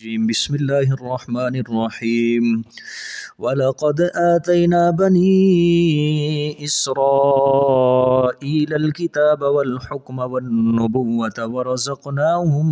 بسم الله الرحمن الرحيم ولقد آتينا بني إسرائيل الكتاب والحكم والنبوة ورزقناهم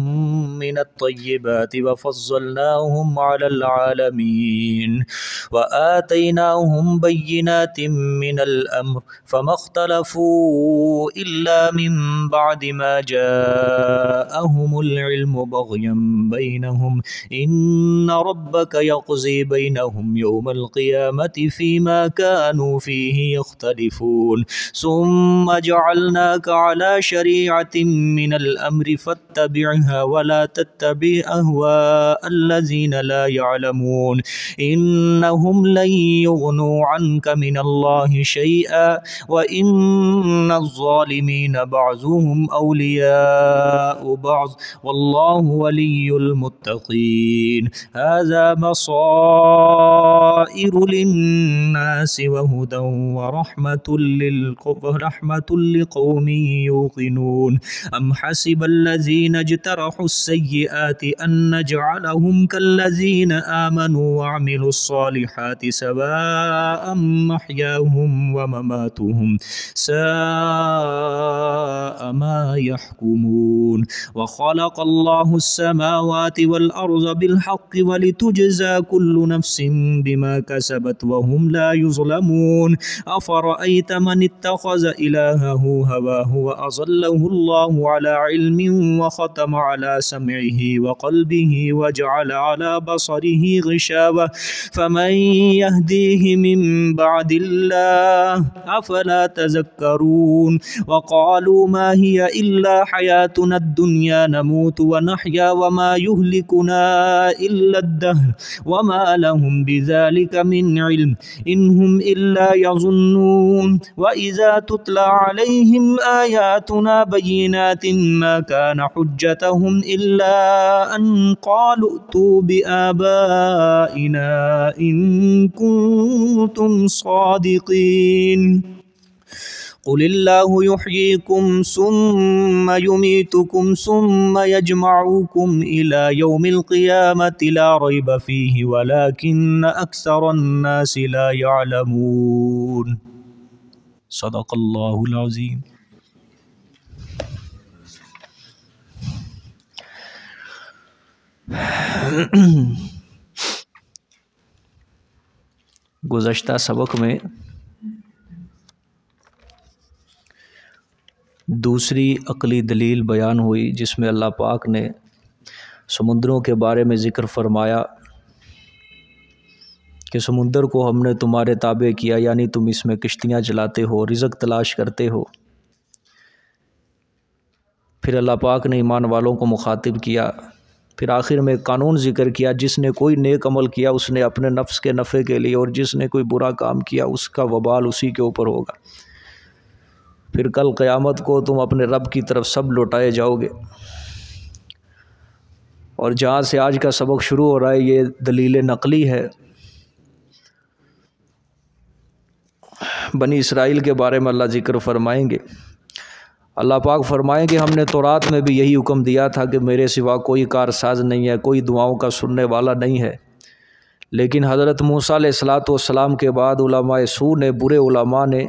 من الطيبات وفضلناهم على العالمين وآتيناهم بينات من الأمر فما اختلفوا إلا من بعد ما جاءهم العلم بغيا بينهم إن ربك يقضي بينهم يوم القيامة فيما كانوا فيه يختلفون ثم جعلناك على شريعة من الأمر فاتبعها ولا تتبع أهواء الذين لا يعلمون إنهم لن يغنوا عنك من الله شيئا وإن الظالمين بعضهم أولياء بعض والله ولي المتقين هذا بصائر للناس وهدى ورحمة لقوم يوقنون أم حسب الذين اجترحوا السيئات أن نجعلهم كالذين آمنوا وعملوا الصالحات سواء محياهم ومماتهم ساء ما يحكمون وخلق الله السماوات والأرض بالحق ولتجزى كل نفس بما كسبت وهم لا يظلمون أفرأيت من اتخذ إلهه هواه وأضله الله على علم وختم على سمعه وقلبه وجعل على بصره غشاوة فمن يهديه من بعد الله أفلا تذكرون وقالوا ما هي إلا حياتنا الدنيا نموت ونحيا وما يهلكنا إلا الدهر وما لهم بذلك من علم إن هم إلا يظنون وإذا تتلى عليهم آياتنا بينات ما كان حجتهم إلا أن قالوا ائتوا بآبائنا إن كنتم صادقين قل الله يحييكم ثم يميتكم ثم يجمعكم إلى يوم القيامة لا ريب فيه ولكن أكثر الناس لا يعلمون صدق الله العظيم. گزشتہ سبق میں دوسری عقلی دلیل بیان ہوئی جس میں اللہ پاک نے سمندروں کے بارے میں ذکر فرمایا کہ سمندر کو ہم نے تمہارے تابع کیا، یعنی تم اس میں کشتیاں چلاتے ہو، رزق تلاش کرتے ہو۔ پھر اللہ پاک نے ایمان والوں کو مخاطب کیا، پھر آخر میں قانون ذکر کیا، جس نے کوئی نیک عمل کیا اس نے اپنے نفس کے نفع کے لیے، اور جس نے کوئی برا کام کیا اس کا وبال اسی کے اوپر ہوگا۔ پھر کل قیامت کو تم اپنے رب کی طرف سب لوٹائے جاؤ گے۔ اور جہاں سے آج کا سبق شروع ہو رہا ہے یہ دلیل نقلی ہے۔ بنی اسرائیل کے بارے میں اللہ ذکر فرمائیں گے۔ اللہ پاک فرمائیں کہ ہم نے تورات میں بھی یہی حکم دیا تھا کہ میرے سوا کوئی کارساز نہیں ہے، کوئی دعاؤں کا سننے والا نہیں ہے، لیکن حضرت موسیٰ علیہ السلام کے بعد علماء سوء نے، برے علماء نے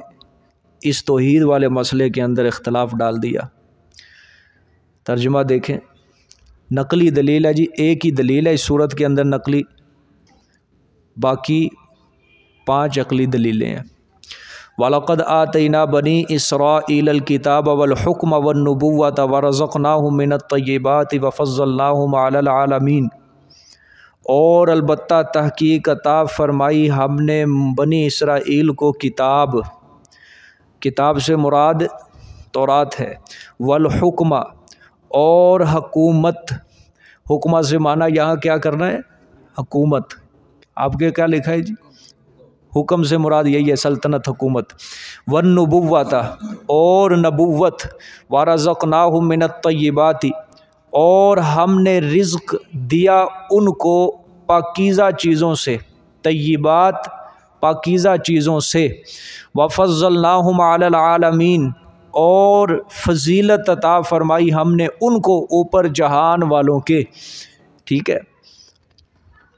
اس توحید والے مسئلے کے اندر اختلاف ڈال دیا۔ ترجمہ دیکھیں، نقلی دلیل ہے جی، ایک ہی دلیل ہے اس صورت کے اندر نقلی، باقی 5 عقلی دلیلیں ہیں۔ وَلَقَدْ آتَيْنَا بَنِي إِسْرَائِيلَ الْكِتَابَ وَالْحُكْمَ وَالنُّبُوَّةَ وَرَزَقْنَاهُمْ مِنَ الطَّيِّبَاتِ وَفَضَّلْنَاهُمْ عَلَى الْعَالَمِينَ، اور البتہ تحقیق عطا فرمائی ہم نے بنی اسرائیل کو کتاب، کتاب سے مراد تورات ہے، والحکم اور حکومت، حکمہ سے معنی یہاں کیا کرنا ہے؟ حکومت۔ آپ کے کیا لکھا ہے جی؟ حکم سے مراد یہی ہے، سلطنت، حکومت۔ والنبوۃ اور نبوت، ورزقناہم من الطیبات اور ہم نے رزق دیا ان کو پاکیزہ چیزوں سے، طیبات پاکیزہ چیزوں سے، وفضلناہم علی العالمین اور فضیلت عطا فرمائی ہم نے ان کو اوپر جہان والوں کے، ٹھیک ہے۔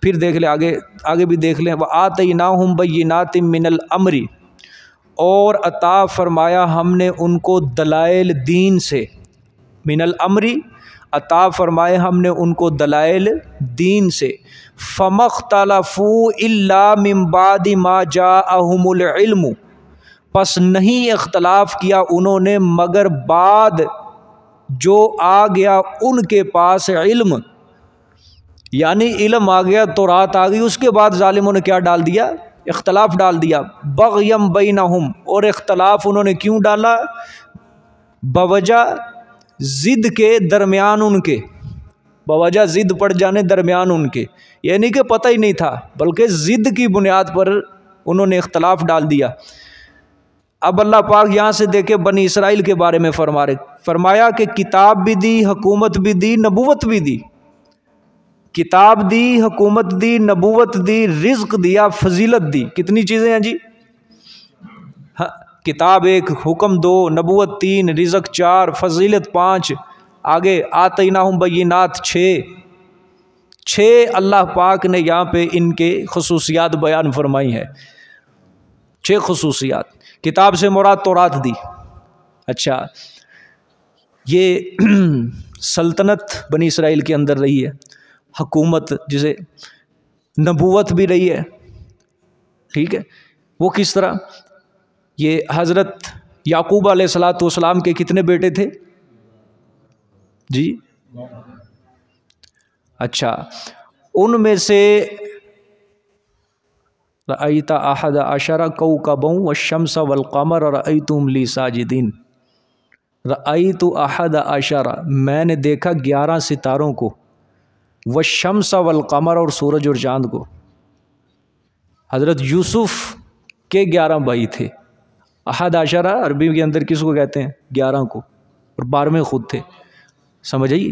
پھر دیکھ لیں آگے بھی دیکھ لیں، وَآتَيْنَاهُمْ بَيِّنَاتٍ مِّنَ الْأَمْرِ، اور عطا فرمایا ہم نے ان کو دلائل دین سے، من الامر عطا فرمائے ہم نے ان کو دلائل دین سے، فَمَا اخْتَلَفُوا إِلَّا مِن بَعْدِ مَا جَاءَهُمُ الْعِلْمُ، پس نہیں اختلاف کیا انہوں نے مگر بعد جو آ گیا ان کے پاس علم، یعنی علم آ گیا، تورات آ گئی، اس کے بعد ظالموں نے کیا ڈال دیا؟ اختلاف ڈال دیا، بغیم بینہم، اور اختلاف انہوں نے کیوں ڈالا؟ بوجہ ضد کے درمیان ان کے، بوجہ ضد پڑ جانے درمیان ان کے، یعنی کہ پتہ ہی نہیں تھا بلکہ ضد کی بنیاد پر انہوں نے اختلاف ڈال دیا۔ اب اللہ پاک یہاں سے دیکھے بنی اسرائیل کے بارے میں فرمایا کہ کتاب بھی دی، حکومت بھی دی، نبوت بھی دی، کتاب دی، حکومت دی، نبوت دی، رزق دیا، فضیلت دی، کتنی چیزیں ہیں جی؟ کتاب 1، حکم 2، نبوت 3، رزق 4، فضیلت 5، آگے آتیناہم بینات 6 اللہ پاک نے یہاں پہ ان کے خصوصیات بیان فرمائی ہیں، 6 خصوصیات۔ کتاب سے مراد تورات دی۔ اچھا، یہ سلطنت بنی اسرائیل کے اندر رہی ہے، حکومت جسے نبوت بھی رہی ہے، ٹھیک ہے، وہ کس طرح؟ یہ حضرت یعقوب علیہ السلام کے کتنے بیٹے تھے جی؟ اچھا، ان میں سے رأیت احد عشر کوکبا والشمس والقمر رأیتهم لی ساجدین، رأیت احد عشر، میں نے دیکھا 11 ستاروں کو، والشمس والقمر، اور سورج اور چاند کو۔ حضرت یوسف کے 11 بھائی تھے، احد عشرہ عربی کے اندر کس کو کہتے ہیں؟ 11 کو، اور 12ویں خود تھے، سمجھ آئی؟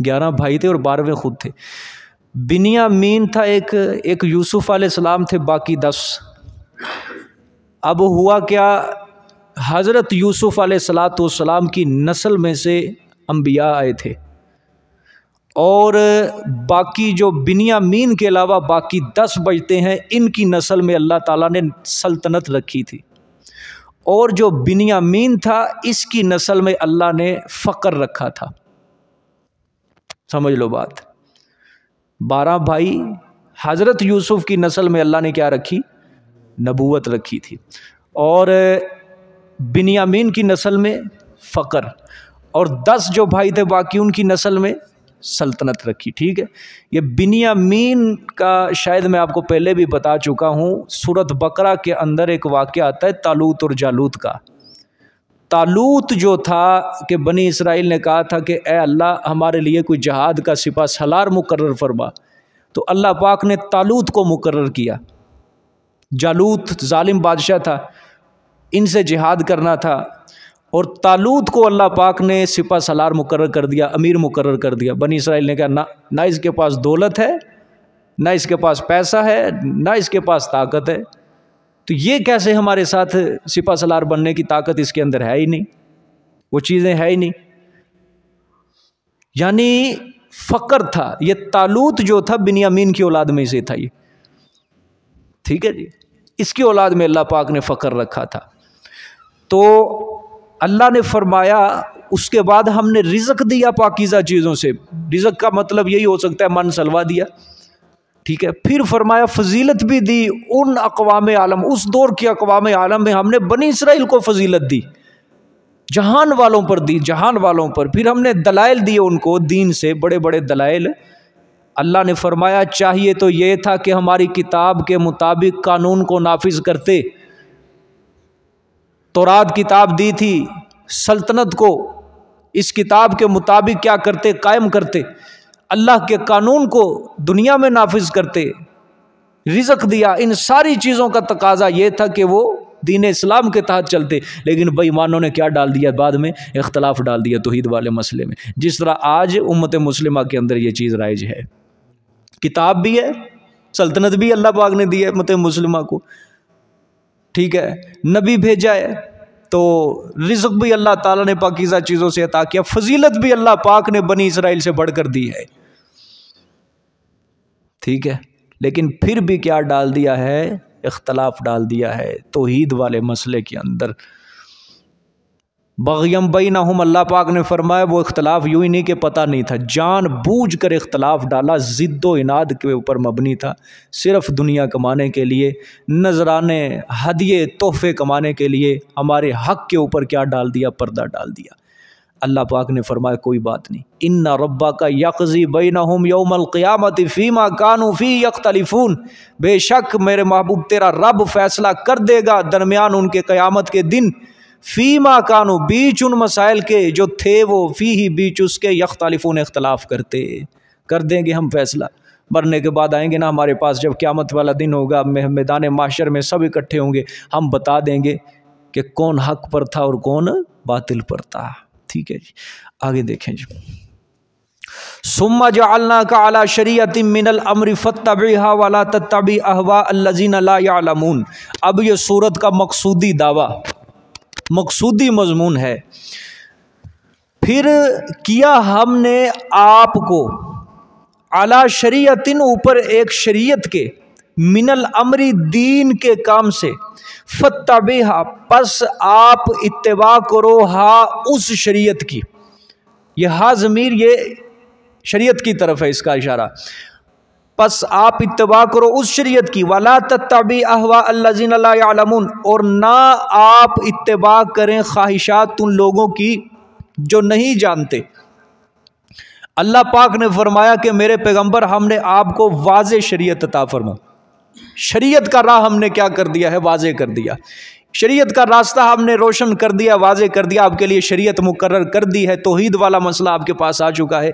11 بھائی تھے اور 12ویں خود تھے۔ بنیامین تھا ایک یوسف علیہ السلام تھے، باقی 10۔ اب ہوا کیا، حضرت یوسف علیہ السلام کی نسل میں سے انبیاء آئے تھے، اور باقی جو بنیامین کے علاوہ باقی 10 بچتے ہیں، ان کی نسل میں اللہ تعالیٰ نے سلطنت رکھی تھی، اور جو بنیامین تھا اس کی نسل میں اللہ نے فقر رکھا تھا۔ سمجھ لو بات، 12 بھائی، حضرت یوسف کی نسل میں اللہ نے کیا رکھی؟ نبوت رکھی تھی، اور بنیامین کی نسل میں فقر، اور 10 جو بھائی تھے باقی ان کی نسل میں سلطنت رکھی، ٹھیک ہے۔ یہ بنیامین کا شاید میں آپ کو پہلے بھی بتا چکا ہوں، سورۃ بقرہ کے اندر ایک واقعہ آتا ہے طالوت اور جالوت کا۔ طالوت جو تھا کہ بنی اسرائیل نے کہا تھا کہ اے اللہ ہمارے لیے کوئی جہاد کا سپہ سالار مقرر فرما، تو اللہ پاک نے طالوت کو مقرر کیا۔ جالوت ظالم بادشاہ تھا، ان سے جہاد کرنا تھا، اور طالوت کو اللہ پاک نے سپہ سالار مقرر کر دیا، امیر مقرر کر دیا۔ بنی اسرائیل نے کہا نہ اس کے پاس دولت ہے، نہ اس کے پاس پیسہ ہے، نہ اس کے پاس طاقت ہے، تو یہ کیسے ہمارے ساتھ سپہ سالار بننے کی طاقت اس کے اندر ہے ہی نہیں، وہ چیزیں ہے ہی نہیں۔ یعنی فقر تھا، یہ طالوت جو تھا بنیامین کی اولاد میں سے تھا یہ، ٹھیک ہے جی، اس کی اولاد میں اللہ پاک نے فقر رکھا تھا۔ تو اللہ نے فرمایا اس کے بعد ہم نے رزق دیا پاکیزہ چیزوں سے، رزق کا مطلب یہی ہو سکتا ہے من سلوا دیا، ٹھیک ہے۔ پھر فرمایا فضیلت بھی دی ان اقوام عالم، اس دور کی اقوام عالم میں ہم نے بنی اسرائیل کو فضیلت دی، جہان والوں پر دی، جہان والوں پر۔ پھر ہم نے دلائل دیے ان کو دین سے، بڑے بڑے دلائل۔ اللہ نے فرمایا چاہیے تو یہ تھا کہ ہماری کتاب کے مطابق قانون کو نافذ کرتے، تورات کتاب دی تھی، سلطنت کو اس کتاب کے مطابق کیا کرتے؟ قائم کرتے، اللہ کے قانون کو دنیا میں نافذ کرتے، رزق دیا۔ ان ساری چیزوں کا تقاضا یہ تھا کہ وہ دین اسلام کے تحت چلتے، لیکن بے ایمانوں نے کیا ڈال دیا؟ بعد میں اختلاف ڈال دیا توحید والے مسئلے میں، جس طرح آج امت مسلمہ کے اندر یہ چیز رائج ہے۔ کتاب بھی ہے، سلطنت بھی اللہ پاک نے دی ہے امت مسلمہ کو، ٹھیک ہے، نبی بھیجا ہے، تو رزق بھی اللہ تعالیٰ نے پاکیزہ چیزوں سے عطا کیا، فضیلت بھی اللہ پاک نے بنی اسرائیل سے بڑھ کر دی ہے، ٹھیک ہے۔ لیکن پھر بھی کیا ڈال دیا ہے؟ اختلاف ڈال دیا ہے توحید والے مسئلے کے اندر۔ بغیم بینہم، اللہ پاک نے فرمایا وہ اختلاف یوں ہی نہیں کہ پتہ نہیں تھا، جان بوجھ کر اختلاف ڈالا، ضد و عناد کے اوپر مبنی تھا، صرف دنیا کمانے کے لیے، نذرانے، ہدیے، تحفے کمانے کے لیے ہمارے حق کے اوپر کیا ڈال دیا؟ پردہ ڈال دیا۔ اللہ پاک نے فرمایا کوئی بات نہیں، ان ربک یقضی بینہم یوم القیامت فیما کانوا فی یختلفون، بے شک میرے محبوب تیرا رب فیصلہ کر دے گا درمیان ان کے قیامت کے دن، فیما کانوا، بیچ ان مسائل کے جو تھے وہ، فی ہی بیچ اس کے، یختلفون اختلاف کرتے، کر دیں گے ہم فیصلہ۔ مرنے کے بعد آئیں گے نا ہمارے پاس، جب قیامت والا دن ہوگا میدان محشر میں سب اکٹھے ہوں گے، ہم بتا دیں گے کہ کون حق پر تھا اور کون باطل پر تھا۔ ٹھیک ہے جی، آگے دیکھیں جی، ثم جعلناک علی شریعۃ من الامر فاتبعها ولا تتبع اهواء الذین لا یعلمون۔ اب یہ سورت کا مقصودی دعویٰ، مقصودی مضمون ہے۔ پھر کیا ہم نے آپ کو علی شریعت، اوپر ایک شریعت کے، من الامر، دین کے کام سے، فتبعھا، پس آپ اتباع کرو، ہا، اس شریعت کی، یہ ہا ضمیر یہ شریعت کی طرف ہے اس کا اشارہ، پس آپ اتباع کرو اس شریعت کی، وَلَا تَتَّبِعْ أَهْوَاءَ الَّذِينَ لَا يَعْلَمُونَ، اور نہ آپ اتباع کریں خواہشات ان لوگوں کی جو نہیں جانتے۔ اللہ پاک نے فرمایا کہ میرے پیغمبر ہم نے آپ کو واضح شریعت عطا فرما، شریعت کا راہ ہم نے کیا کر دیا ہے؟ واضح کر دیا، شریعت کا راستہ ہم نے روشن کر دیا، واضح کر دیا، آپ کے لیے شریعت مقرر کر دی ہے، توحید والا مسئلہ آپ کے پاس آ چکا ہے۔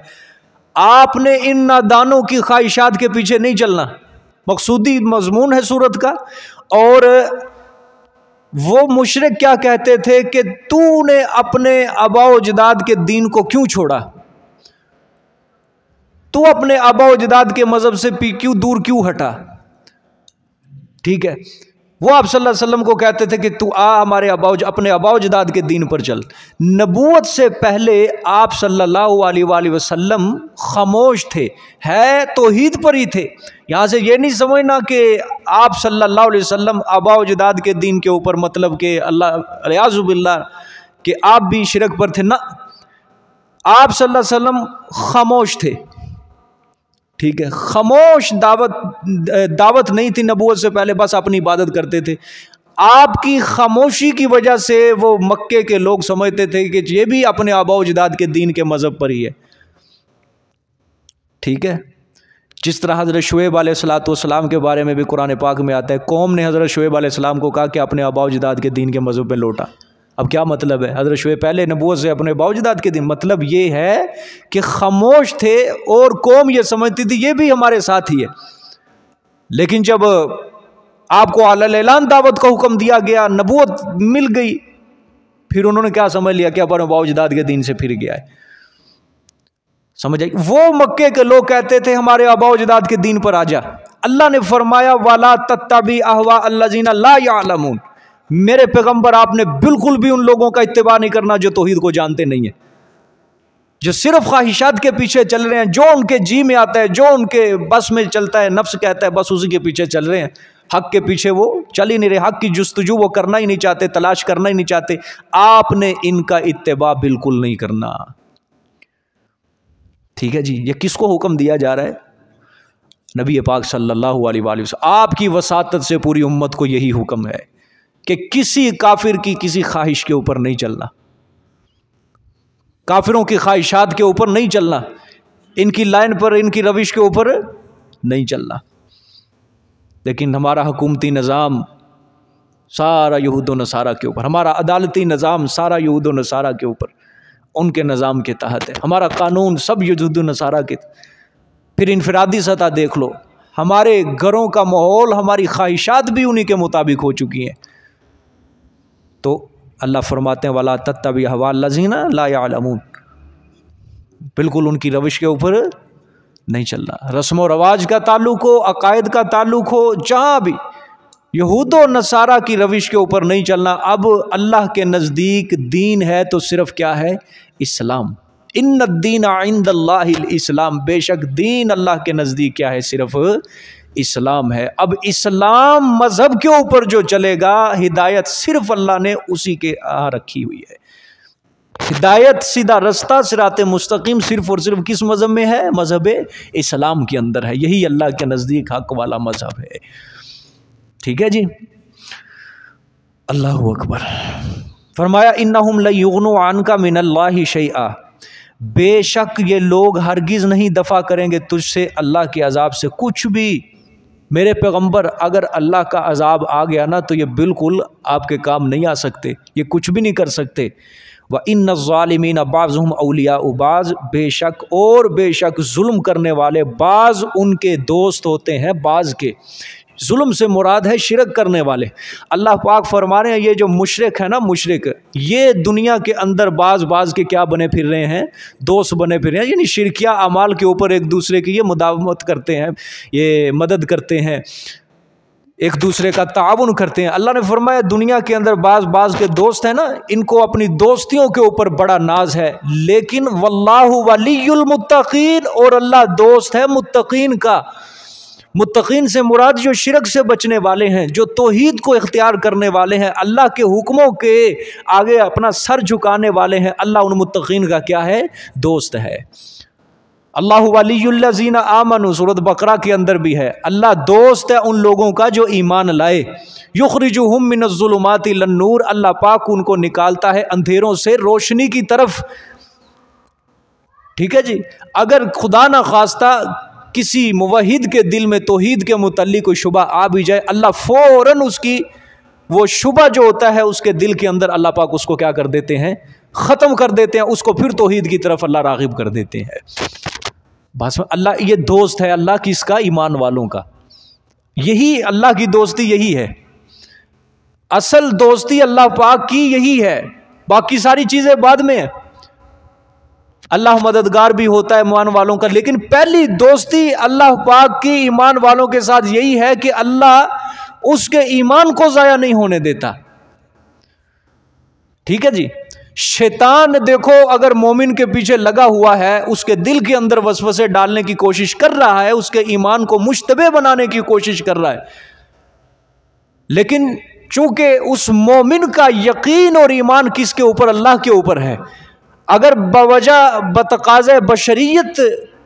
آپ نے ان نادانوں کی خواہشات کے پیچھے نہیں چلنا، مقصودی مضمون ہے سورت کا۔ اور وہ مشرک کیا کہتے تھے کہ تو نے اپنے آباء و اجداد کے دین کو کیوں چھوڑا، تو اپنے آباء و اجداد کے مذہب سے کیوں دور کیوں ہٹا؟ ٹھیک ہے، وہ آپ صلی اللہ علیہ وسلم کو کہتے تھے کہ تو ہمارے اپنے آباء و اجداد کے دین پر چل۔ نبوت سے پہلے آپ صلی اللہ علیہ وآلہ وسلم خاموش تھے، ہے توحید پر ہی تھے۔ یہاں سے یہ نہیں سمجھنا کہ آپ صلی اللہ علیہ وسلم آباء و اجداد کے دین کے اوپر، مطلب کہ اللہ الیاذ باللہ کہ آپ بھی شرک پر تھے، نہ، آپ صلی اللہ علیہ وسلم خاموش تھے۔ ٹھیک ہے، خاموش، دعوت نہیں تھی نبوت سے پہلے، بس اپنی عبادت کرتے تھے۔ آپ کی خاموشی کی وجہ سے وہ مکے کے لوگ سمجھتے تھے کہ یہ بھی اپنے آباء و اجداد کے دین کے مذہب پر ہی ہے۔ ٹھیک ہے، جس طرح حضرت شعیب علیہ السلام کے بارے میں بھی قرآن پاک میں آتا ہے، قوم نے حضرت شعیب علیہ السلام کو کہا کہ اپنے آباء و اجداد کے دین کے مذہب پہ لوٹا۔ اب کیا مطلب ہے؟ حضرت شعیب پہلے نبوت سے اپنے آباء و اجداد کے دین، مطلب یہ ہے کہ خاموش تھے اور قوم یہ سمجھتی تھی یہ بھی ہمارے ساتھ ہی ہے۔ لیکن جب آپ کو علی الاعلان دعوت کا حکم دیا گیا، نبوت مل گئی، پھر انہوں نے کیا سمجھ لیا کہ اپنے آباء و اجداد کے دین سے پھر گیا ہے۔ سمجھ آئی؟ وہ مکے کے لوگ کہتے تھے ہمارے آباء و اجداد کے دین پر آ جا۔ اللہ نے فرمایا وَلَا تَتَّبِعْ أَهْوَاءَ الَّذِينَ لَا يَعْلَمُونَ، میرے پیغمبر آپ نے بالکل بھی ان لوگوں کا اتباع نہیں کرنا جو توحید کو جانتے نہیں ہیں، جو صرف خواہشات کے پیچھے چل رہے ہیں، جو ان کے جی میں آتا ہے، جو ان کے بس میں چلتا ہے، نفس کہتا ہے، بس اسی کے پیچھے چل رہے ہیں، حق کے پیچھے وہ چل ہی نہیں رہے، حق کی جستجو وہ کرنا ہی نہیں چاہتے، تلاش کرنا ہی نہیں چاہتے۔ آپ نے ان کا اتباع بالکل نہیں کرنا۔ ٹھیک ہے جی، یہ کس کو حکم دیا جا رہا ہے؟ نبی پاک صلی اللہ علیہ وآلہ وسلم، آپ کی وساطت سے پوری امت کو یہی حکم ہے کہ کسی کافر کی کسی خواہش کے اوپر نہیں چلنا، کافروں کی خواہشات کے اوپر نہیں چلنا، ان کی لائن پر، ان کی روش کے اوپر نہیں چلنا۔ لیکن ہمارا حکومتی نظام سارا یہود و نصارہ کے اوپر، ہمارا عدالتی نظام سارا یہود و نصارہ کے اوپر، ان کے نظام کے تحت ہے، ہمارا قانون سب یہود و نصارہ کے۔ پھر انفرادی سطح دیکھ لو، ہمارے گھروں کا ماحول، ہماری خواہشات بھی انہی کے مطابق ہو چکی ہیں۔ تو اللہ فرماتے ہیں وَلَا تَتَّبِعْ أَهْوَاءَ الَّذِينَ لَا يَعْلَمُونَ، بالکل ان کی روش کے اوپر نہیں چلنا۔ رسم و رواج کا تعلق ہو، عقائد کا تعلق ہو، جہاں بھی یہود و نصارہ کی روش کے اوپر نہیں چلنا۔ اب اللہ کے نزدیک دین ہے تو صرف کیا ہے؟ اسلام۔ ان الدین عند اللہ الاسلام، بے شک دین اللہ کے نزدیک کیا ہے؟ صرف اسلام ہے۔ اب اسلام مذہب کے اوپر جو چلے گا، ہدایت صرف اللہ نے اسی کے رکھی ہوئی ہے۔ ہدایت، سیدھا رستہ، صراط مستقیم صرف اور صرف کس مذہب میں ہے؟ مذہب اسلام کے اندر ہے۔ یہی اللہ کے نزدیک حق والا مذہب ہے۔ ٹھیک ہے جی، اللہ اکبر۔ فرمایا انہم لیغنوا عنک من اللہ شیئا، بے شک یہ لوگ ہرگز نہیں دفع کریں گے تجھ سے اللہ کے عذاب سے کچھ بھی۔ میرے پیغمبر، اگر اللہ کا عذاب آ گیا نا تو یہ بالکل آپ کے کام نہیں آ سکتے، یہ کچھ بھی نہیں کر سکتے۔ وَإِنَّ الظَّالِمِينَ بَعْضُهُمْ أَوْلِيَاءُ بَعْضٍ، بے شک اور بے شک ظلم کرنے والے بعض ان کے دوست ہوتے ہیں بعض کے۔ ظلم سے مراد ہے شرک کرنے والے۔ اللہ پاک فرما رہے ہیں یہ جو مشرک ہے نا، مشرک یہ دنیا کے اندر بعض کے کیا بنے پھر رہے ہیں؟ دوست بنے پھر رہے ہیں، یعنی شرکیہ اعمال کے اوپر ایک دوسرے کی یہ مداومت کرتے ہیں، یہ مدد کرتے ہیں، ایک دوسرے کا تعاون کرتے ہیں۔ اللہ نے فرمایا دنیا کے اندر بعض کے دوست ہیں نا، ان کو اپنی دوستیوں کے اوپر بڑا ناز ہے، لیکن واللہ ولی المتقین، اور اللہ دوست ہے متقین کا۔ متقین سے مراد جو شرک سے بچنے والے ہیں، جو توحید کو اختیار کرنے والے ہیں، اللہ کے حکموں کے آگے اپنا سر جھکانے والے ہیں، اللہ ان متقین کا کیا ہے؟ دوست ہے۔ اللہ ولی الذین آمنوا، سورۃ بقرہ کے اندر بھی ہے، اللہ دوست ہے ان لوگوں کا جو ایمان لائے۔ یخرجہم من الظلمات الی النور، اللہ پاک ان کو نکالتا ہے اندھیروں سے روشنی کی طرف۔ ٹھیک ہے جی، اگر خدا نہ خواستہ کسی موحد کے دل میں توحید کے متعلق کوئی شبہ آ بھی جائے، اللہ فوراً اس کی وہ شبہ جو ہوتا ہے اس کے دل کے اندر اللہ پاک اس کو کیا کر دیتے ہیں؟ ختم کر دیتے ہیں، اس کو پھر توحید کی طرف اللہ راغب کر دیتے ہیں۔ بس اللہ یہ دوست ہے اللہ کس کا؟ ایمان والوں کا۔ یہی اللہ کی دوستی یہی ہے، اصل دوستی اللہ پاک کی یہی ہے، باقی ساری چیزیں بعد میں ہیں۔ اللہ مددگار بھی ہوتا ہے ایمان والوں کا، لیکن پہلی دوستی اللہ پاک کی ایمان والوں کے ساتھ یہی ہے کہ اللہ اس کے ایمان کو ضائع نہیں ہونے دیتا۔ ٹھیک ہے جی، شیطان دیکھو اگر مومن کے پیچھے لگا ہوا ہے، اس کے دل کے اندر وسوسے ڈالنے کی کوشش کر رہا ہے، اس کے ایمان کو مشتبہ بنانے کی کوشش کر رہا ہے، لیکن چونکہ اس مومن کا یقین اور ایمان کس کے اوپر؟ اللہ کے اوپر ہے۔ اگر بوجہ بتقاضۂ بشریت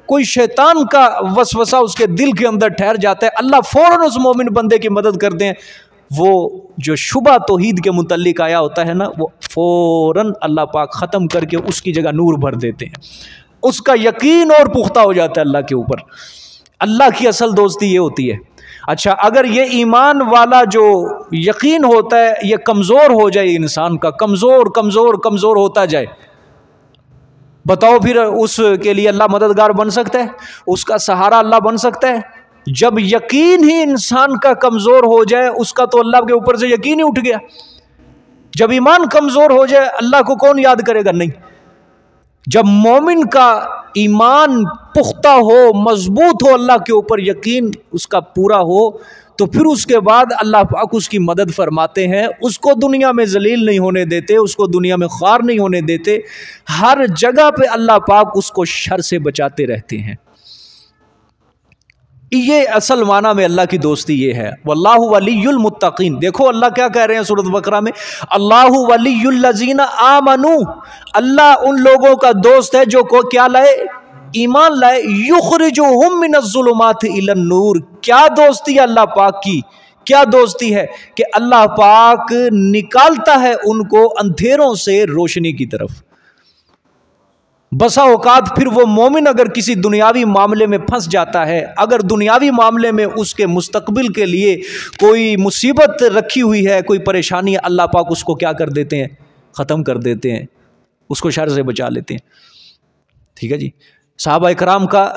کوئی شیطان کا وسوسہ اس کے دل کے اندر ٹھہر جاتا ہے، اللہ فوراً اس مومن بندے کی مدد کرتے ہیں۔ وہ جو شبہ توحید کے متعلق آیا ہوتا ہے نا، وہ فوراً اللہ پاک ختم کر کے اس کی جگہ نور بھر دیتے ہیں، اس کا یقین اور پختہ ہو جاتا ہے اللہ کے اوپر۔ اللہ کی اصل دوستی یہ ہوتی ہے۔ اچھا، اگر یہ ایمان والا جو یقین ہوتا ہے یہ کمزور ہو جائے، انسان کا کمزور ہوتا جائے، بتاؤ پھر اس کے لیے اللہ مددگار بن سکتا ہے؟ اس کا سہارا اللہ بن سکتا ہے؟ جب یقین ہی انسان کا کمزور ہو جائے، اس کا تو اللہ کے اوپر سے یقین ہی اٹھ گیا۔ جب ایمان کمزور ہو جائے اللہ کو کون یاد کرے گا؟ نہیں۔ جب مومن کا ایمان پختہ ہو، مضبوط ہو، اللہ کے اوپر یقین اس کا پورا ہو، تو پھر اس کے بعد اللہ پاک اس کی مدد فرماتے ہیں، اس کو دنیا میں ذلیل نہیں ہونے دیتے، اس کو دنیا میں خوار نہیں ہونے دیتے، ہر جگہ پہ اللہ پاک اس کو شر سے بچاتے رہتے ہیں۔ یہ اصل معنی میں اللہ کی دوستی یہ ہے، واللہ ولی المتقین۔ دیکھو اللہ کیا کہہ رہے ہیں سورۃ بقرہ میں، اللہ ولی الذین آمنوا، اللہ ان لوگوں کا دوست ہے جو کو کیا لائے؟ ایمان لائے۔ یخرجہم من الظلمات الی النور، کیا دوستی ہے اللہ پاک کی؟ کیا دوستی ہے کہ اللہ پاک نکالتا ہے ان کو اندھیروں سے روشنی کی طرف۔ بسا اوقات پھر وہ مومن اگر کسی دنیاوی معاملے میں پھنس جاتا ہے، اگر دنیاوی معاملے میں اس کے مستقبل کے لیے کوئی مصیبت رکھی ہوئی ہے، کوئی پریشانی ہے، اللہ پاک اس کو کیا کر دیتے ہیں؟ ختم کر دیتے ہیں، اس کو شر سے بچا لیتے ہیں۔ ٹھیک ہے جی، صحابہ اکرام کا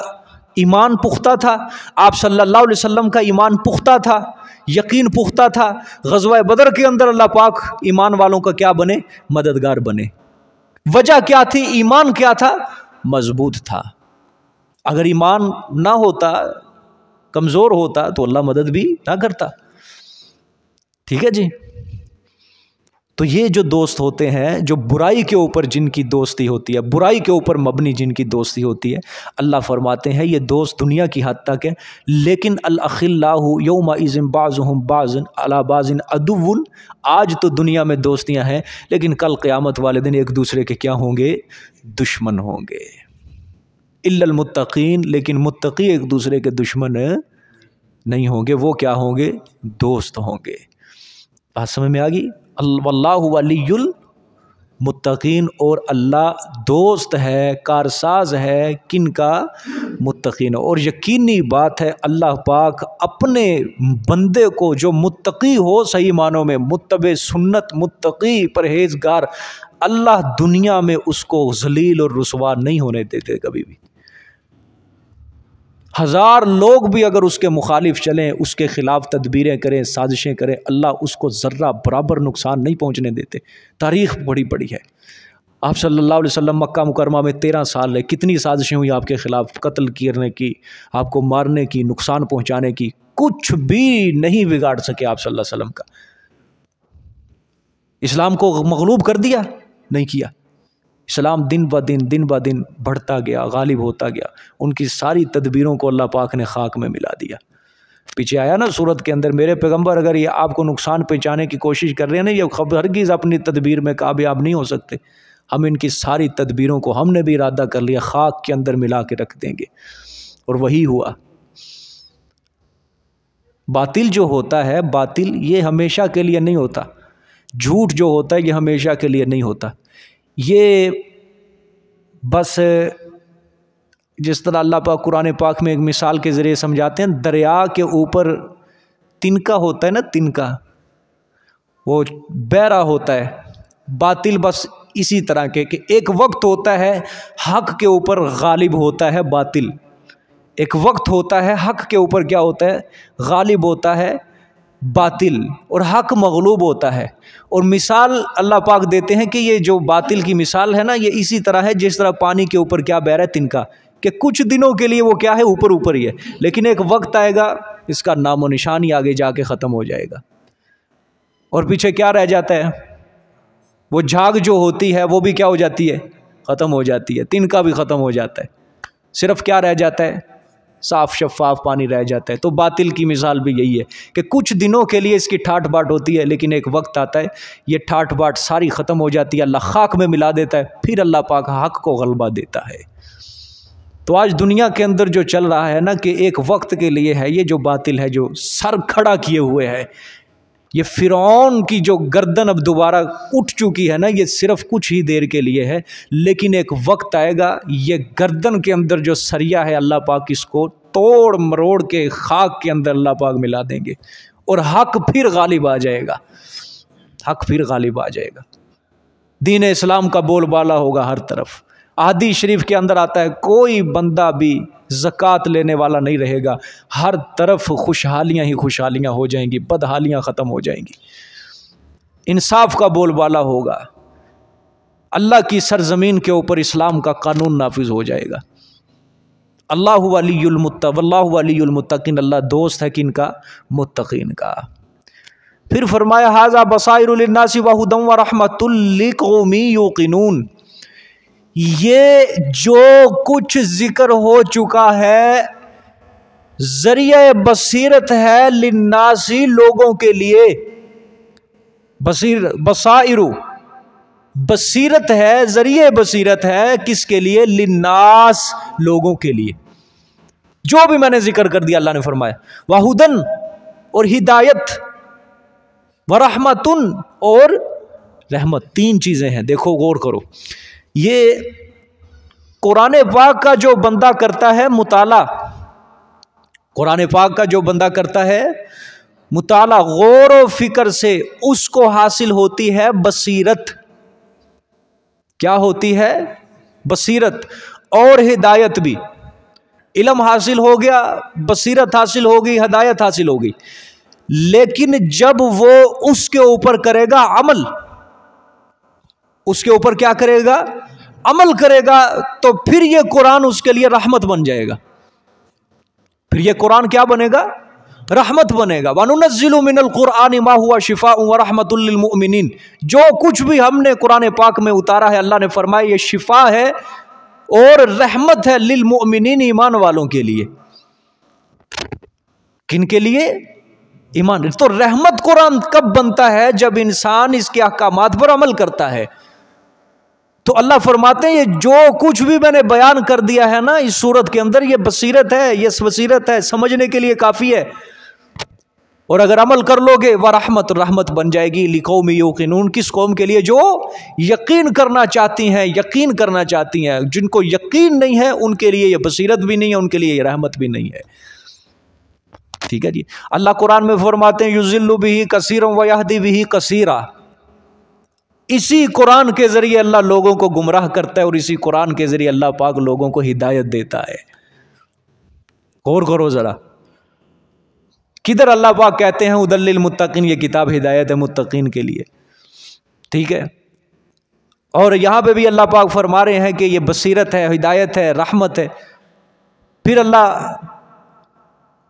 ایمان پختہ تھا، آپ صلی اللہ علیہ وسلم کا ایمان پختہ تھا، یقین پختہ تھا۔ غزوہ بدر کے اندر اللہ پاک ایمان والوں کا کیا بنے؟ مددگار بنے۔ وجہ کیا تھی؟ ایمان کیا تھا؟ مضبوط تھا۔ اگر ایمان نہ ہوتا، کمزور ہوتا، تو اللہ مدد بھی نہ کرتا۔ ٹھیک ہے جی، تو یہ جو دوست ہوتے ہیں جو برائی کے اوپر جن کی دوستی ہوتی ہے، برائی کے اوپر مبنی جن کی دوستی ہوتی ہے، اللہ فرماتے ہیں یہ دوست دنیا کی حد تک ہے، لیکن الاخلاء یومئذ بعضهم بعض علی بعض عدو، آج تو دنیا میں دوستیاں ہیں لیکن کل قیامت والے دن ایک دوسرے کے کیا ہوں گے؟ دشمن ہوں گے۔ الا المتقین، لیکن متقی ایک دوسرے کے دشمن نہیں ہوں گے، وہ کیا ہوں گے؟ دوست ہوں گے۔ بات سمجھ میں آ گئی؟ واللہ ولی المتقین، اور اللہ دوست ہے، کارساز ہے کن کا؟ متقین۔ اور یقینی بات ہے اللہ پاک اپنے بندے کو جو متقی ہو، صحیح معنوں میں متبع سنت، متقی پرہیزگار، اللہ دنیا میں اس کو ذلیل اور رسوا نہیں ہونے دیتے کبھی بھی۔ ہزار لوگ بھی اگر اس کے مخالف چلیں، اس کے خلاف تدبیریں کریں، سازشیں کریں، اللہ اس کو ذرہ برابر نقصان نہیں پہنچنے دیتے۔ تاریخ بڑی بڑی ہے۔ آپ صلی اللہ علیہ وسلم مکہ مکرمہ میں 13 سال رہے، کتنی سازشیں ہوئی آپ کے خلاف، قتل کرنے کی، آپ کو مارنے کی، نقصان پہنچانے کی، کچھ بھی نہیں بگاڑ سکے آپ صلی اللہ علیہ وسلم کا۔ اسلام کو مغلوب کر دیا؟ نہیں کیا۔ اسلام دن بہ دن بڑھتا گیا، غالب ہوتا گیا، ان کی ساری تدبیروں کو اللہ پاک نے خاک میں ملا دیا۔ پیچھے آیا نا صورت کے اندر، میرے پیغمبر اگر یہ آپ کو نقصان پہنچانے کی کوشش کر رہے ہیں نا، یہ ہرگز اپنی تدبیر میں کامیاب نہیں ہو سکتے، ہم ان کی ساری تدبیروں کو ہم نے بھی ارادہ کر لیا خاک کے اندر ملا کے رکھ دیں گے، اور وہی ہوا۔ باطل جو ہوتا ہے، باطل یہ ہمیشہ کے لیے نہیں ہوتا، جھوٹ جو ہوتا ہے یہ ہمیشہ کے لیے نہیں ہوتا۔ یہ بس جس طرح اللہ پاک قرآن پاک میں ایک مثال کے ذریعے سمجھاتے ہیں، دریا کے اوپر تنکا ہوتا ہے نا، تنکا وہ بہہ رہا ہوتا ہے، باطل بس اسی طرح کے کہ ایک وقت ہوتا ہے حق کے اوپر غالب ہوتا ہے باطل، ایک وقت ہوتا ہے حق کے اوپر کیا ہوتا ہے؟ غالب ہوتا ہے باطل، اور حق مغلوب ہوتا ہے۔ اور مثال اللہ پاک دیتے ہیں کہ یہ جو باطل کی مثال ہے نا، یہ اسی طرح ہے جس طرح پانی کے اوپر کیا بہہ رہا ہے؟ تنکا، کہ کچھ دنوں کے لیے وہ کیا ہے؟ اوپر اوپر ہی ہے، لیکن ایک وقت آئے گا اس کا نام و نشان ہی آگے جا کے ختم ہو جائے گا، اور پیچھے کیا رہ جاتا ہے؟ وہ جھاگ جو ہوتی ہے وہ بھی کیا ہو جاتی ہے؟ ختم ہو جاتی ہے، تنکا بھی ختم ہو جاتا ہے، صرف کیا رہ جاتا ہے؟ صاف شفاف پانی رہ جاتا ہے۔ تو باطل کی مثال بھی یہی ہے کہ کچھ دنوں کے لیے اس کی ٹھاٹ باٹ ہوتی ہے، لیکن ایک وقت آتا ہے یہ ٹھاٹ باٹ ساری ختم ہو جاتی ہے، اللہ خاک میں ملا دیتا ہے، پھر اللہ پاک حق کو غلبہ دیتا ہے۔ تو آج دنیا کے اندر جو چل رہا ہے نا، کہ ایک وقت کے لیے ہے، یہ جو باطل ہے جو سر کھڑا کیے ہوئے ہے، یہ فرعون کی جو گردن اب دوبارہ اٹھ چکی ہے نا، یہ صرف کچھ ہی دیر کے لیے ہے، لیکن ایک وقت آئے گا یہ گردن کے اندر جو سریا ہے اللہ پاک اس کو توڑ مروڑ کے خاک کے اندر اللہ پاک ملا دیں گے، اور حق پھر غالب آ جائے گا، حق پھر غالب آ جائے گا، دین اسلام کا بول بالا ہوگا ہر طرف۔ احادیث شریف کے اندر آتا ہے کوئی بندہ بھی زکوٰۃ لینے والا نہیں رہے گا، ہر طرف خوشحالیاں ہی خوشحالیاں ہو جائیں گی، بدحالیاں ختم ہو جائیں گی، انصاف کا بول بالا ہوگا، اللہ کی سرزمین کے اوپر اسلام کا قانون نافذ ہو جائے گا۔ اللہ ولی المتقین، اللہ دوست ہے کن کا؟ متقین کا۔ پھر فرمایا ھذا بصائر للناس وہدی ورحمۃ لقوم یوقنون، یہ جو کچھ ذکر ہو چکا ہے ذریعہ بصیرت ہے للناس، لوگوں کے لیے، بصائر بصیرت ہے، ذریعہ بصیرت ہے کس کے لیے؟ للناس، لوگوں کے لیے، جو بھی میں نے ذکر کر دیا اللہ نے فرمایا، وہدن اور ہدایت، ورحمتن اور رحمت، تین چیزیں ہیں۔ دیکھو غور کرو، یہ قرآن پاک کا جو بندہ کرتا ہے مطالعہ، قرآن پاک کا جو بندہ کرتا ہے مطالعہ غور و فکر سے، اس کو حاصل ہوتی ہے بصیرت۔ کیا ہوتی ہے؟ بصیرت اور ہدایت بھی۔ علم حاصل ہو گیا، بصیرت حاصل ہوگی، ہدایت حاصل ہوگی، لیکن جب وہ اس کے اوپر کرے گا عمل، اس کے اوپر کیا کرے گا؟ عمل کرے گا، تو پھر یہ قرآن اس کے لیے رحمت بن جائے گا، پھر یہ قرآن کیا بنے گا؟ رحمت بنے گا۔ وَنُنَزِّلُ مِنَ الْقُرْآنِ مَا هُوَ شِفَاءٌ وَرَحْمَةٌ لِّلْمُؤْمِنِينَ، جو کچھ بھی ہم نے قرآن پاک میں اتارا ہے اللہ نے فرمایا یہ شفا ہے اور رحمت ہے للمؤمنین، ایمان والوں کے لیے۔ کن کے لیے؟ ایمان۔ تو رحمت قرآن کب بنتا ہے؟ جب انسان اس کے احکامات پر عمل کرتا ہے۔ تو اللہ فرماتے ہیں یہ جو کچھ بھی میں نے بیان کر دیا ہے نا اس سورت کے اندر، یہ بصیرت ہے، یہ بصیرت ہے، سمجھنے کے لیے کافی ہے، اور اگر عمل کر لو گے وَرَحْمَتٌ، رحمت بن جائے گی لِقَوْمٍ يُوقِنُونَ، کس قوم کے لیے؟ جو یقین کرنا چاہتی ہیں، یقین کرنا چاہتی ہیں۔ جن کو یقین نہیں ہے ان کے لیے یہ بصیرت بھی نہیں ہے، ان کے لیے یہ رحمت بھی نہیں ہے۔ ٹھیک ہے جی۔ اللہ قرآن میں فرماتے ہیں یُضِلُّ بِهِ كَثِيرًا وَيَهْدِي بِهِ كَثِيرًا، اسی قرآن کے ذریعے اللہ لوگوں کو گمراہ کرتا ہے، اور اسی قرآن کے ذریعے اللہ پاک لوگوں کو ہدایت دیتا ہے۔ غور کرو ذرا، کدھر اللہ پاک کہتے ہیں ھدی للمتقین، یہ کتاب ہدایت ہے متقین کے لیے، ٹھیک ہے، اور یہاں پہ بھی اللہ پاک فرما رہے ہیں کہ یہ بصیرت ہے، ہدایت ہے، رحمت ہے۔ پھر اللہ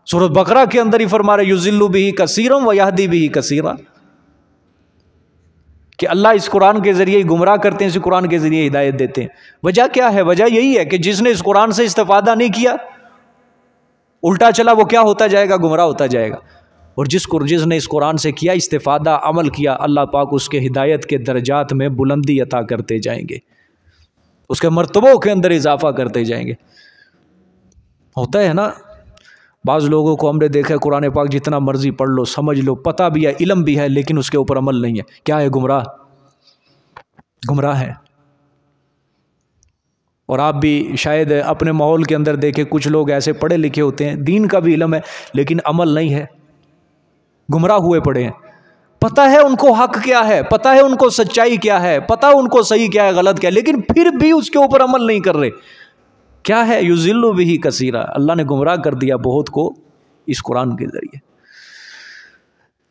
سورۃ بقرہ کے اندر ہی فرما رہے یُضِلُّ بِهِ كَثِيرًا وَيَهْدِي بِهِ كَثِيرًا، کہ اللہ اس قرآن کے ذریعے گمراہ کرتے ہیں، اس قرآن کے ذریعے ہدایت دیتے ہیں۔ وجہ کیا ہے؟ وجہ یہی ہے کہ جس نے اس قرآن سے استفادہ نہیں کیا، الٹا چلا، وہ کیا ہوتا جائے گا؟ گمراہ ہوتا جائے گا۔ اور جس نے اس قرآن سے کیا استفادہ، عمل کیا، اللہ پاک اس کے ہدایت کے درجات میں بلندی عطا کرتے جائیں گے، اس کے مرتبوں کے اندر اضافہ کرتے جائیں گے۔ ہوتا ہے نا، بعض لوگوں کو ہم نے دیکھا قرآن پاک جتنا مرضی پڑھ لو، سمجھ لو، پتہ بھی ہے، علم بھی ہے، لیکن اس کے اوپر عمل نہیں ہے۔ کیا ہے؟ گمراہ ہے۔ اور آپ بھی شاید اپنے ماحول کے اندر دیکھیں کچھ لوگ ایسے پڑھے لکھے ہوتے ہیں، دین کا بھی علم ہے لیکن عمل نہیں ہے، گمراہ ہوئے پڑے ہیں۔ پتہ ہے ان کو حق کیا ہے، پتہ ہے ان کو سچائی کیا ہے، پتہ ان کو صحیح کیا ہے، غلط کیا ہے، لیکن پھر بھی اس کے اوپر عمل نہیں کر رہے۔ کیا ہے؟ یُضِلُّ بِهِ كَثِيرًا، اللہ نے گمراہ کر دیا بہت کو اس قرآن کے ذریعے۔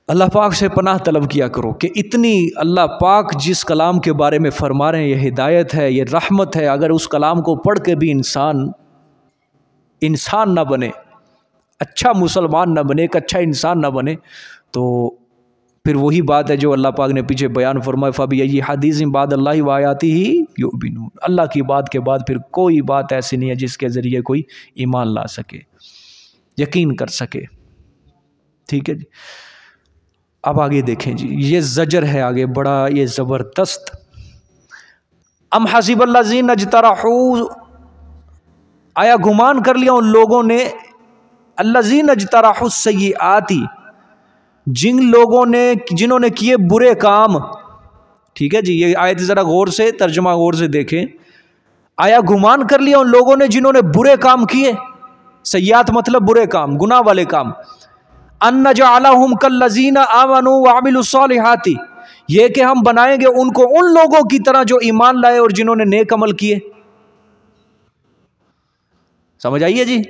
اللہ پاک سے پناہ طلب کیا کرو کہ اتنی اللہ پاک جس کلام کے بارے میں فرما رہے ہیں یہ ہدایت ہے، یہ رحمت ہے، اگر اس کلام کو پڑھ کے بھی انسان نہ بنے، اچھا مسلمان نہ بنے، ایک اچھا انسان نہ بنے، تو پھر وہی بات ہے جو اللہ پاک نے پیچھے بیان فرمایا فَبِأَيِّ حَدِيثٍ بَعْدَ اللَّهِ وَآيَاتِهِ يُؤْمِنُونَ، اللہ کی بات کے بعد پھر کوئی بات ایسی نہیں ہے جس کے ذریعے کوئی ایمان لا سکے، یقین کر سکے۔ ٹھیک ہے جی۔ اب آگے دیکھیں جی، یہ زجر ہے آگے بڑا یہ زبردست۔ ام حسب الذین اجترحوا، آیا گمان کر لیا ان لوگوں نے، الذین اجترحوا السیئات، جنہوں نے کیے برے کام۔ ٹھیک ہے جی، یہ آیت ذرا غور سے ترجمہ غور سے دیکھیں۔ آیا گمان کر لیا ان لوگوں نے جنہوں نے برے کام کیے، سیئات مطلب برے کام، گناہ والے کام، ان نجعلہم کالذین آمنوا وعملوا الصالحات، یہ کہ ہم بنائیں گے ان کو ان لوگوں کی طرح جو ایمان لائے اور جنہوں نے نیک عمل کیے۔ سمجھ آئیے جی؟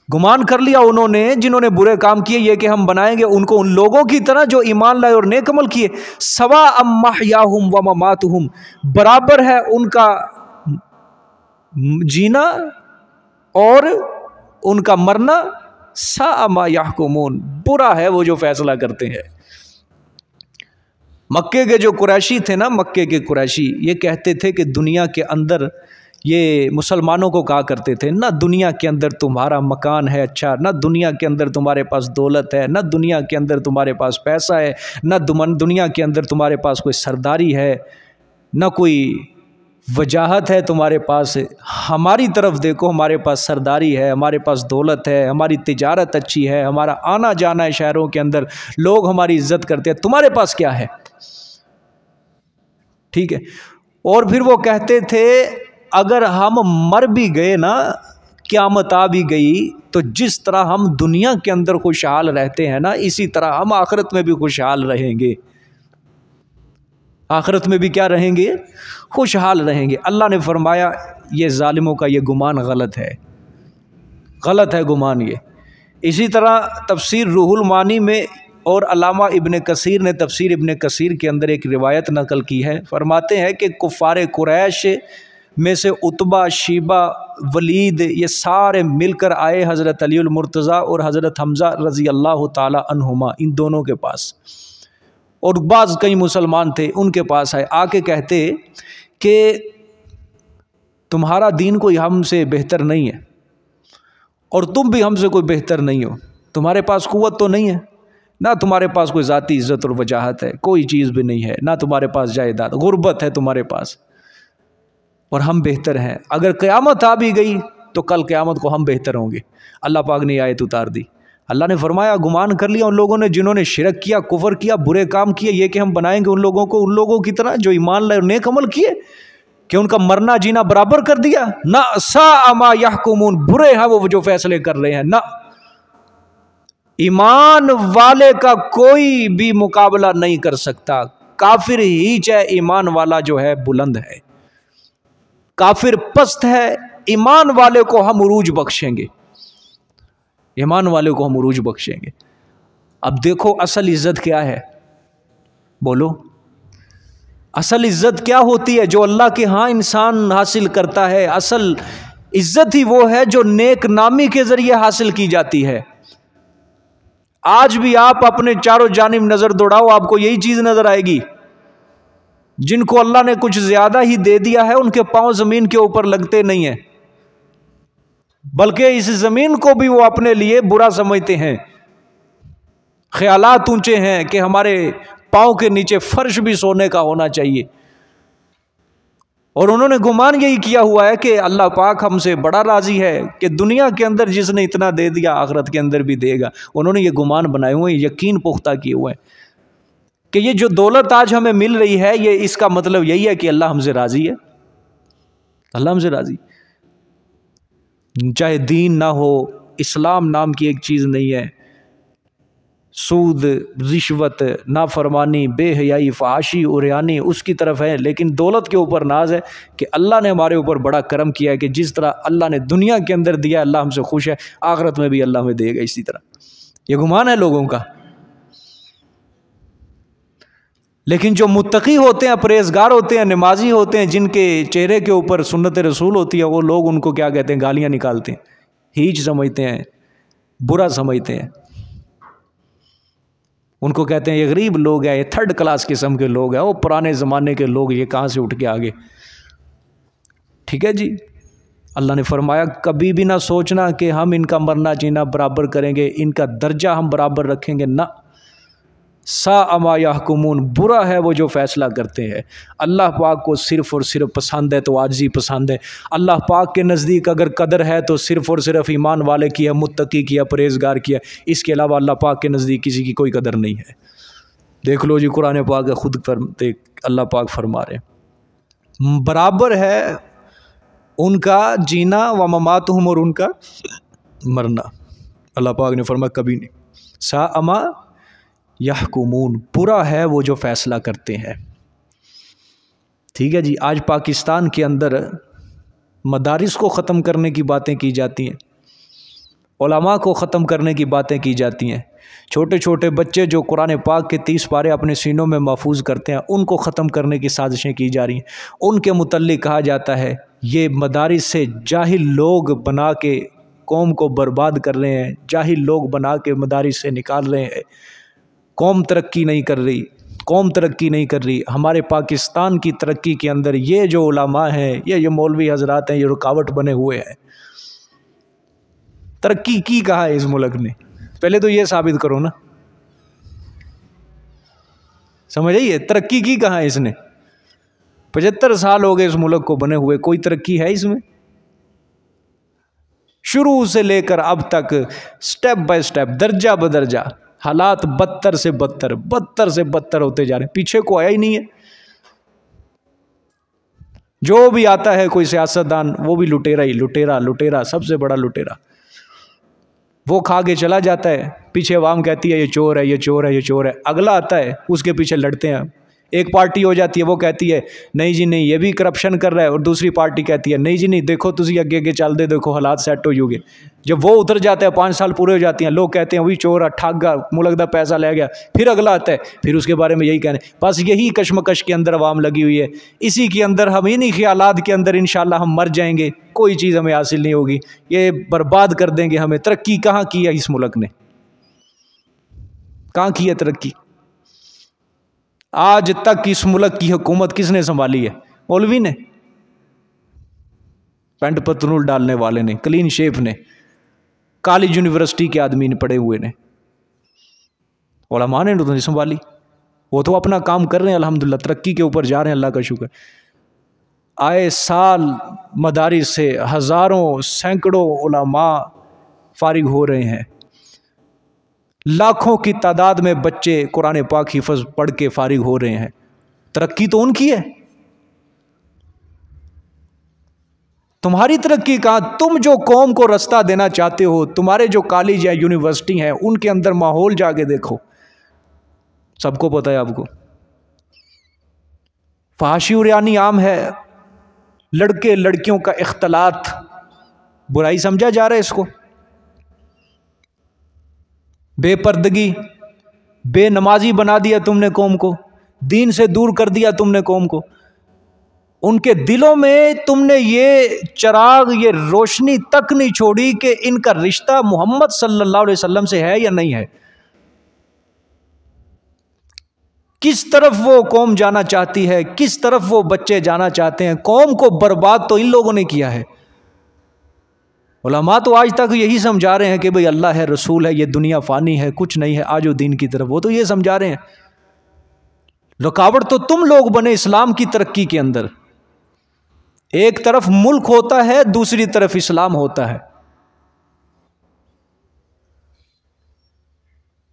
گمان کر لیا انہوں نے جنہوں نے برے کام کیے، یہ کہ ہم بنائیں گے ان کو ان لوگوں کی طرح جو ایمان لائے اور نیک عمل کیے۔ سواء محیاہم ومماتہم، برابر ہے ان کا جینا اور ان کا مرنا، ساء ما یحکمون، برا ہے وہ جو فیصلہ کرتے ہیں۔ مکے کے جو قریشی تھے نا، مکے کے قریشی یہ کہتے تھے کہ دنیا کے اندر، یہ مسلمانوں کو کہا کرتے تھے، نہ دنیا کے اندر تمہارا مکان ہے اچھا، نہ دنیا کے اندر تمہارے پاس دولت ہے، نہ دنیا کے اندر تمہارے پاس پیسہ ہے، نہ دنیا کے اندر تمہارے پاس کوئی سرداری ہے، نہ کوئی وجاہت ہے تمہارے پاس۔ ہماری طرف دیکھو، ہمارے پاس سرداری ہے، ہمارے پاس دولت ہے، ہماری تجارت اچھی ہے، ہمارا آنا جانا ہے شہروں کے اندر، لوگ ہماری عزت کرتے ہیں، تمہارے پاس کیا ہے؟ ٹھیک ہے۔ اور پھر وہ کہتے تھے اگر ہم مر بھی گئے نا، قیامت آ بھی گئی، تو جس طرح ہم دنیا کے اندر خوشحال رہتے ہیں نا، اسی طرح ہم آخرت میں بھی خوشحال رہیں گے۔ آخرت میں بھی کیا رہیں گے؟ خوشحال رہیں گے۔ اللہ نے فرمایا یہ ظالموں کا یہ گمان غلط ہے، غلط ہے گمان یہ۔ اسی طرح تفسیر روح المعانی میں اور علامہ ابن کثیر نے تفسیر ابن کثیر کے اندر ایک روایت نقل کی ہے، فرماتے ہیں کہ کفار قریش میں سے عتبہ، شیبہ، ولید یہ سارے مل کر آئے حضرت علی المرتضیٰ اور حضرت حمزہ رضی اللہ تعالی عنہما، ان دونوں کے پاس، اور بعض کئی مسلمان تھے ان کے پاس آئے، آ کے کہتے کہ تمہارا دین کوئی ہم سے بہتر نہیں ہے اور تم بھی ہم سے کوئی بہتر نہیں ہو، تمہارے پاس قوت تو نہیں ہے، نہ تمہارے پاس کوئی ذاتی عزت اور وجاہت ہے، کوئی چیز بھی نہیں ہے، نہ تمہارے پاس جائیداد، غربت ہے تمہارے پاس، اور ہم بہتر ہیں، اگر قیامت آ بھی گئی تو کل قیامت کو ہم بہتر ہوں گے۔ اللہ پاک نے یہ آیت اتار دی، اللہ نے فرمایا گمان کر لیا ان لوگوں نے جنہوں نے شرک کیا، کفر کیا، برے کام کیے، یہ کہ ہم بنائیں گے ان لوگوں کو ان لوگوں کی طرح جو ایمان لائے اور نیک عمل کیے، کہ ان کا مرنا جینا برابر کر دیا، نہ ساء ما یحکمون، برے ہیں وہ جو فیصلے کر رہے ہیں، نہ ایمان والے کا کوئی بھی مقابلہ نہیں کر سکتا، کافر ہی چاہے ایمان والا جو ہے بلند ہے، کافر پست ہے، ایمان والے کو ہم عروج بخشیں گے، ایمان والے کو ہم عروج بخشیں گے۔ اب دیکھو اصل عزت کیا ہے، بولو اصل عزت کیا ہوتی ہے جو اللہ کے ہاں انسان حاصل کرتا ہے؟ اصل عزت ہی وہ ہے جو نیک نامی کے ذریعے حاصل کی جاتی ہے۔ آج بھی آپ اپنے چاروں جانب نظر دوڑاؤ، آپ کو یہی چیز نظر آئے گی، جن کو اللہ نے کچھ زیادہ ہی دے دیا ہے ان کے پاؤں زمین کے اوپر لگتے نہیں ہیں، بلکہ اس زمین کو بھی وہ اپنے لیے برا سمجھتے ہیں، خیالات اونچے ہیں کہ ہمارے پاؤں کے نیچے فرش بھی سونے کا ہونا چاہیے، اور انہوں نے گمان یہی کیا ہوا ہے کہ اللہ پاک ہم سے بڑا راضی ہے کہ دنیا کے اندر جس نے اتنا دے دیا آخرت کے اندر بھی دے گا۔ انہوں نے یہ گمان بنائے ہوئے ہیں، یقین پختہ کیے ہوئے ہیں کہ یہ جو دولت آج ہمیں مل رہی ہے یہ اس کا مطلب یہی ہے کہ اللہ ہم سے راضی ہے، اللہ ہم سے راضی، چاہے دین نہ ہو، اسلام نام کی ایک چیز نہیں ہے، سود، رشوت، نافرمانی، بے حیائی، فحاشی، عریانی اس کی طرف ہے، لیکن دولت کے اوپر ناز ہے کہ اللہ نے ہمارے اوپر بڑا کرم کیا ہے کہ جس طرح اللہ نے دنیا کے اندر دیا اللہ ہم سے خوش ہے، آخرت میں بھی اللہ ہمیں دے گا اسی طرح۔ یہ گمان ہے لوگوں کا، لیکن جو متقی ہوتے ہیں، پرہیزگار ہوتے ہیں، نمازی ہوتے ہیں، جن کے چہرے کے اوپر سنت رسول ہوتی ہے، وہ لوگ ان کو کیا کہتے ہیں؟ گالیاں نکالتے ہیں، ہیچ سمجھتے ہیں، برا سمجھتے ہیں، ان کو کہتے ہیں یہ غریب لوگ ہیں، یہ تھرڈ کلاس قسم کے لوگ ہیں، وہ پرانے زمانے کے لوگ، یہ کہاں سے اٹھ کے آگے۔ ٹھیک ہے جی، اللہ نے فرمایا کبھی بھی نہ سوچنا کہ ہم ان کا مرنا جینا برابر کریں گے، ان کا درجہ ہم برابر رکھیں گے، نہ، ساء ما یحکمون، برا ہے وہ جو فیصلہ کرتے ہیں۔ اللہ پاک کو صرف اور صرف پسند ہے تو عاجزی پسند ہے، اللہ پاک کے نزدیک اگر قدر ہے تو صرف اور صرف ایمان والے کی ہے، متقی کی ہے، پرہیزگار کی ہے، اس کے علاوہ اللہ پاک کے نزدیک کسی کی کوئی قدر نہیں ہے۔ دیکھ لو جی قرآن پاک خود اللہ پاک فرما رہے ہیں برابر ہے ان کا جینا و مماتہم، اور ان کا مرنا، اللہ پاک نے فرمایا کبھی نہیں، ساء ما یحکمون، برا ہے وہ جو فیصلہ کرتے ہیں۔ ٹھیک ہے جی، آج پاکستان کے اندر مدارس کو ختم کرنے کی باتیں کی جاتی ہیں، علماء کو ختم کرنے کی باتیں کی جاتی ہیں، چھوٹے چھوٹے بچے جو قرآن پاک کے 30 پارے اپنے سینوں میں محفوظ کرتے ہیں ان کو ختم کرنے کی سازشیں کی جا رہی ہیں۔ ان کے متعلق کہا جاتا ہے یہ مدارس سے جاہل لوگ بنا کے قوم کو برباد کر رہے ہیں، جاہل لوگ بنا کے مدارس سے نکال رہے ہیں، قوم ترقی نہیں کر رہی، قوم ترقی نہیں کر رہی۔ ہمارے پاکستان کی ترقی کے اندر یہ جو علماء ہیں، یہ مولوی حضرات ہیں، یہ رکاوٹ بنے ہوئے ہیں۔ ترقی کی کہا ہے اس ملک نے؟ پہلے تو یہ ثابت کرو نا، سمجھ آئیے؟ ترقی کی کہا ہے اس نے؟ 75 سال ہو گئے اس ملک کو بنے ہوئے، کوئی ترقی ہے اس میں؟ شروع سے لے کر اب تک سٹیپ بائی سٹیپ، درجہ بدرجہ حالات بدتر سے بدتر، بدتر سے بدتر ہوتے جا رہے ہیں، پیچھے کو آیا ہی نہیں ہے۔ جو بھی آتا ہے کوئی سیاستدان وہ بھی لٹیرا ہی، لٹیرا لٹیرا، سب سے بڑا لٹیرا، وہ کھا کے چلا جاتا ہے، پیچھے عوام کہتی ہے یہ چور ہے، یہ چور ہے، یہ چور ہے، اگلا آتا ہے اس کے پیچھے لڑتے ہیں، ایک پارٹی ہو جاتی ہے وہ کہتی ہے نہیں جی نہیں یہ بھی کرپشن کر رہا ہے، اور دوسری پارٹی کہتی ہے نہیں جی نہیں دیکھو تسی اگے اگے چل دے، دیکھو حالات سیٹ ہو گے۔ جب وہ اتر جاتا ہے 5 سال پورے ہو جاتے ہیں، لوگ کہتے ہیں وہی چور ٹھگ گا ملک دا پیسہ لے گیا، پھر اگلا آتا ہے پھر اس کے بارے میں یہی کہنے۔ بس یہی کشمکش کے اندر عوام لگی ہوئی ہے، اسی کے اندر ہم انہی خیالات کے اندر انشاءاللہ ہم مر جائیں گے، کوئی چیز ہمیں حاصل نہیں ہوگی، یہ برباد کر دیں گے ہمیں۔ ترقی کہاں کی ہے اس ملک نے؟ کہاں کی ہے ترقی؟ آج تک اس ملک کی حکومت کس نے سنبھالی ہے؟ مولوی نے، پینٹ پتلون ڈالنے والے نے، کلین شیپ نے، کالج یونیورسٹی کے آدمی نے، پڑھے ہوئے نے، علماء نے تو نہیں سنبھالی۔ وہ تو اپنا کام کر رہے ہیں الحمدللہ، ترقی کے اوپر جا رہے ہیں، اللہ کا شکر۔ آئے سال مدارس سے ہزاروں سینکڑوں علماء فارغ ہو رہے ہیں، لاکھوں کی تعداد میں بچے قرآن پاک حفظ پڑھ کے فارغ ہو رہے ہیں۔ ترقی تو ان کی ہے، تمہاری ترقی کہاں؟ تم جو قوم کو رستہ دینا چاہتے ہو، تمہارے جو کالج یا یونیورسٹی ہیں ان کے اندر ماحول جا کے دیکھو، سب کو پتہ ہے آپ کو، فحاشی و ریانی عام ہے، لڑکے لڑکیوں کا اختلاط برائی سمجھا جا رہا ہے اس کو، بے پردگی، بے نمازی بنا دیا تم نے قوم کو، دین سے دور کر دیا تم نے قوم کو، ان کے دلوں میں تم نے یہ چراغ، یہ روشنی تک نہیں چھوڑی کہ ان کا رشتہ محمد صلی اللہ علیہ وسلم سے ہے یا نہیں ہے۔ کس طرف وہ قوم جانا چاہتی ہے، کس طرف وہ بچے جانا چاہتے ہیں، قوم کو برباد تو ان لوگوں نے کیا ہے۔ علماء تو آج تک یہی سمجھا رہے ہیں کہ بھئی اللہ ہے، رسول ہے، یہ دنیا فانی ہے، کچھ نہیں ہے، آجو دین کی طرف، وہ تو یہ سمجھا رہے ہیں۔ رکاوٹ تو تم لوگ بنے اسلام کی ترقی کے اندر۔ ایک طرف ملک ہوتا ہے، دوسری طرف اسلام ہوتا ہے۔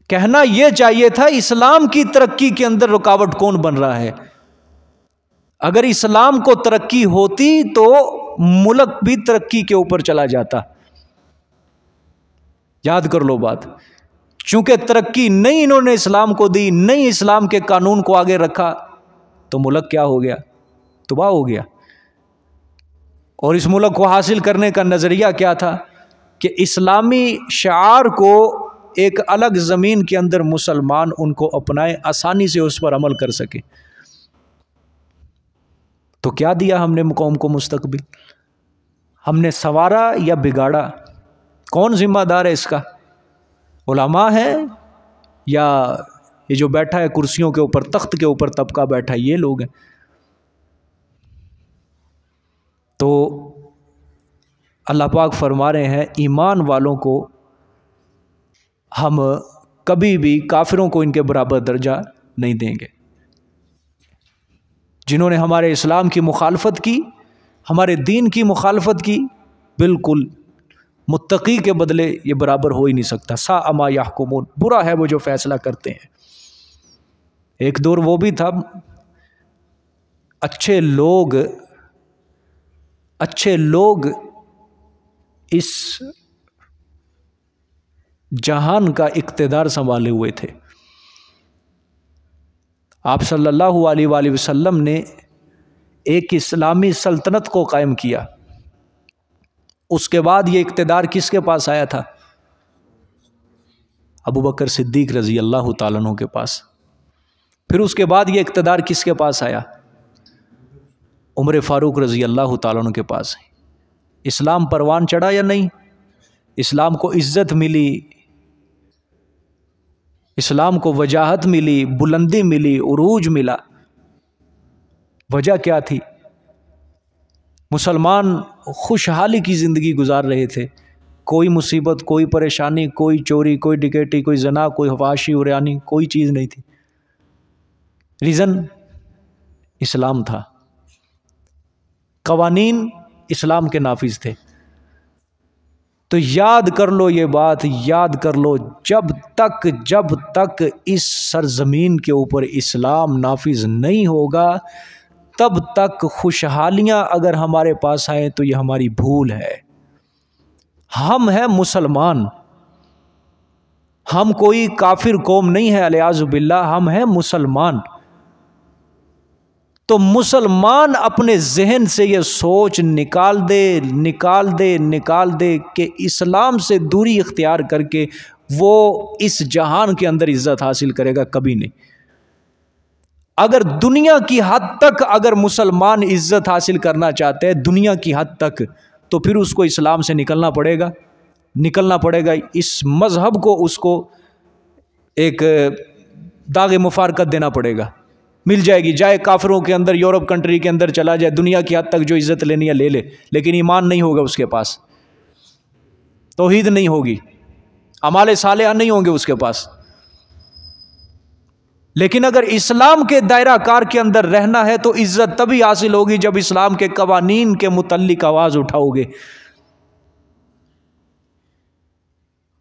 کہنا یہ چاہیے تھا اسلام کی ترقی کے اندر رکاوٹ کون بن رہا ہے۔ اگر اسلام کو ترقی ہوتی تو ملک بھی ترقی کے اوپر چلا جاتا۔ یاد کر لو بات، چونکہ ترقی نہیں انہوں نے اسلام کو دی، نہیں اسلام کے قانون کو آگے رکھا، تو ملک کیا ہو گیا؟ تباہ ہو گیا۔ اور اس ملک کو حاصل کرنے کا نظریہ کیا تھا؟ کہ اسلامی شعار کو ایک الگ زمین کے اندر مسلمان ان کو اپنائے، آسانی سے اس پر عمل کر سکے۔ تو کیا دیا ہم نے قوم کو مستقبل؟ ہم نے سنوارا یا بگاڑا؟ کون ذمہ دار ہے اس کا؟ علماء ہیں یا یہ جو بیٹھا ہے کرسیوں کے اوپر، تخت کے اوپر طبقہ بیٹھا ہے، یہ لوگ ہیں؟ تو اللہ پاک فرما رہے ہیں ایمان والوں کو ہم کبھی بھی کافروں کو ان کے برابر درجہ نہیں دیں گے۔ جنہوں نے ہمارے اسلام کی مخالفت کی، ہمارے دین کی مخالفت کی، بالکل متقی کے بدلے یہ برابر ہو ہی نہیں سکتا۔ ساء ما یحکمون، برا ہے وہ جو فیصلہ کرتے ہیں۔ ایک دور وہ بھی تھا، اچھے لوگ اس جہان کا اقتدار سنبھالے ہوئے تھے۔ آپ صلی اللہ علیہ وآلہ وسلم نے ایک اسلامی سلطنت کو قائم کیا، اس کے بعد یہ اقتدار کس کے پاس آیا تھا؟ ابو بکر صدیق رضی اللہ تعالیٰ عنہ کے پاس۔ پھر اس کے بعد یہ اقتدار کس کے پاس آیا؟ عمر فاروق رضی اللہ تعالیٰ عنہ کے پاس۔ اسلام پروان چڑھا یا نہیں؟ اسلام کو عزت ملی، اسلام کو وجاہت ملی، بلندی ملی، عروج ملا۔ وجہ کیا تھی؟ مسلمان خوشحالی کی زندگی گزار رہے تھے، کوئی مصیبت، کوئی پریشانی، کوئی چوری، کوئی ڈکیٹی، کوئی زنا، کوئی فحاشی و ریانی، کوئی چیز نہیں تھی۔ ریزن اسلام تھا، قوانین اسلام کے نافذ تھے۔ تو یاد کر لو یہ بات، یاد کر لو، جب تک اس سرزمین کے اوپر اسلام نافذ نہیں ہوگا، تب تک خوشحالیاں اگر ہمارے پاس آئیں تو یہ ہماری بھول ہے۔ ہم ہیں مسلمان، ہم کوئی کافر قوم نہیں ہے، الیاذ باللہ، ہم ہیں مسلمان۔ تو مسلمان اپنے ذہن سے یہ سوچ نکال دے کہ اسلام سے دوری اختیار کر کے وہ اس جہان کے اندر عزت حاصل کرے گا، کبھی نہیں۔ اگر دنیا کی حد تک اگر مسلمان عزت حاصل کرنا چاہتے ہیں، دنیا کی حد تک، تو پھر اس کو اسلام سے نکلنا پڑے گا، اس مذہب کو اس کو ایک داغ مفارقت دینا پڑے گا، مل جائے گی، جائے کافروں کے اندر، یورپ کنٹری کے اندر چلا جائے، دنیا کی حد تک جو عزت لینی ہے لے لے، لیکن ایمان نہیں ہوگا اس کے پاس، توحید نہیں ہوگی، اعمال صالحہ نہیں ہوں گے اس کے پاس۔ لیکن اگر اسلام کے دائرہ کار کے اندر رہنا ہے تو عزت تبھی حاصل ہوگی جب اسلام کے قوانین کے متعلق آواز اٹھاؤ گے۔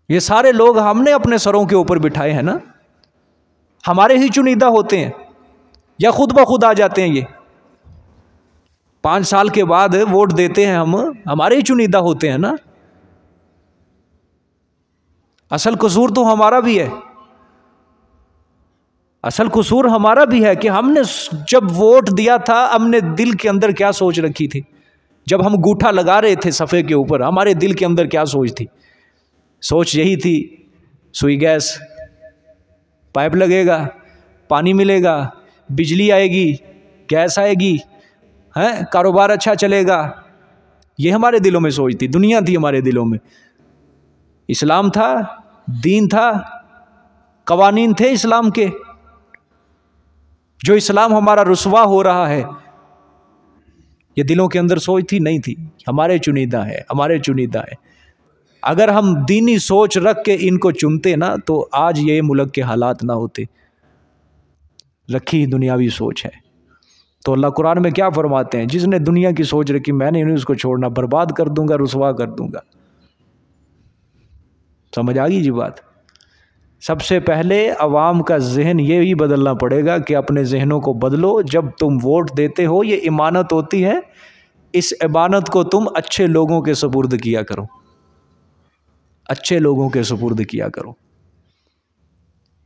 یہ سارے لوگ ہم نے اپنے سروں کے اوپر بٹھائے ہیں نا، ہمارے ہی چنیدہ ہوتے ہیں یا خود بخود آ جاتے ہیں؟ یہ 5 سال کے بعد ووٹ دیتے ہیں ہم، ہمارے ہی چنیدہ ہوتے ہیں نا۔ اصل قصور تو ہمارا بھی ہے، اصل قصور ہمارا بھی ہے کہ ہم نے جب ووٹ دیا تھا ہم نے دل کے اندر کیا سوچ رکھی تھی؟ جب ہم گوٹھا لگا رہے تھے صفحے کے اوپر، ہمارے دل کے اندر کیا سوچ تھی؟ سوچ یہی تھی سوئی گیس، پائپ لگے گا، پانی ملے گا، بجلی آئے گی، گیس آئے گی، کاروبار اچھا چلے گا۔ یہ ہمارے دلوں میں سوچ تھی، دنیا تھی ہمارے دلوں میں۔ اسلام تھا، دین تھا، قوانین تھے اسلام کے۔ جو اسلام ہمارا رسوا ہو رہا ہے، یہ دلوں کے اندر سوچ تھی؟ نہیں تھی، ہمارے چنیدہ ہے، ہمارے چنیدہ ہے۔ اگر ہم دینی سوچ رکھ کے ان کو چنتے نا تو آج یہ ملک کے حالات نہ ہوتے۔ رکھی دنیاوی سوچ ہے تو اللہ قرآن میں کیا فرماتے ہیں؟ جس نے دنیا کی سوچ رکھی میں نے اس کو چھوڑنا، برباد کر دوں گا، رسوا کر دوں گا۔ سمجھ آ گئی جی بات؟ سب سے پہلے عوام کا ذہن یہی بدلنا پڑے گا کہ اپنے ذہنوں کو بدلو۔ جب تم ووٹ دیتے ہو یہ امانت ہوتی ہے، اس امانت کو تم اچھے لوگوں کے سپرد کیا کرو، اچھے لوگوں کے سپرد کیا کرو۔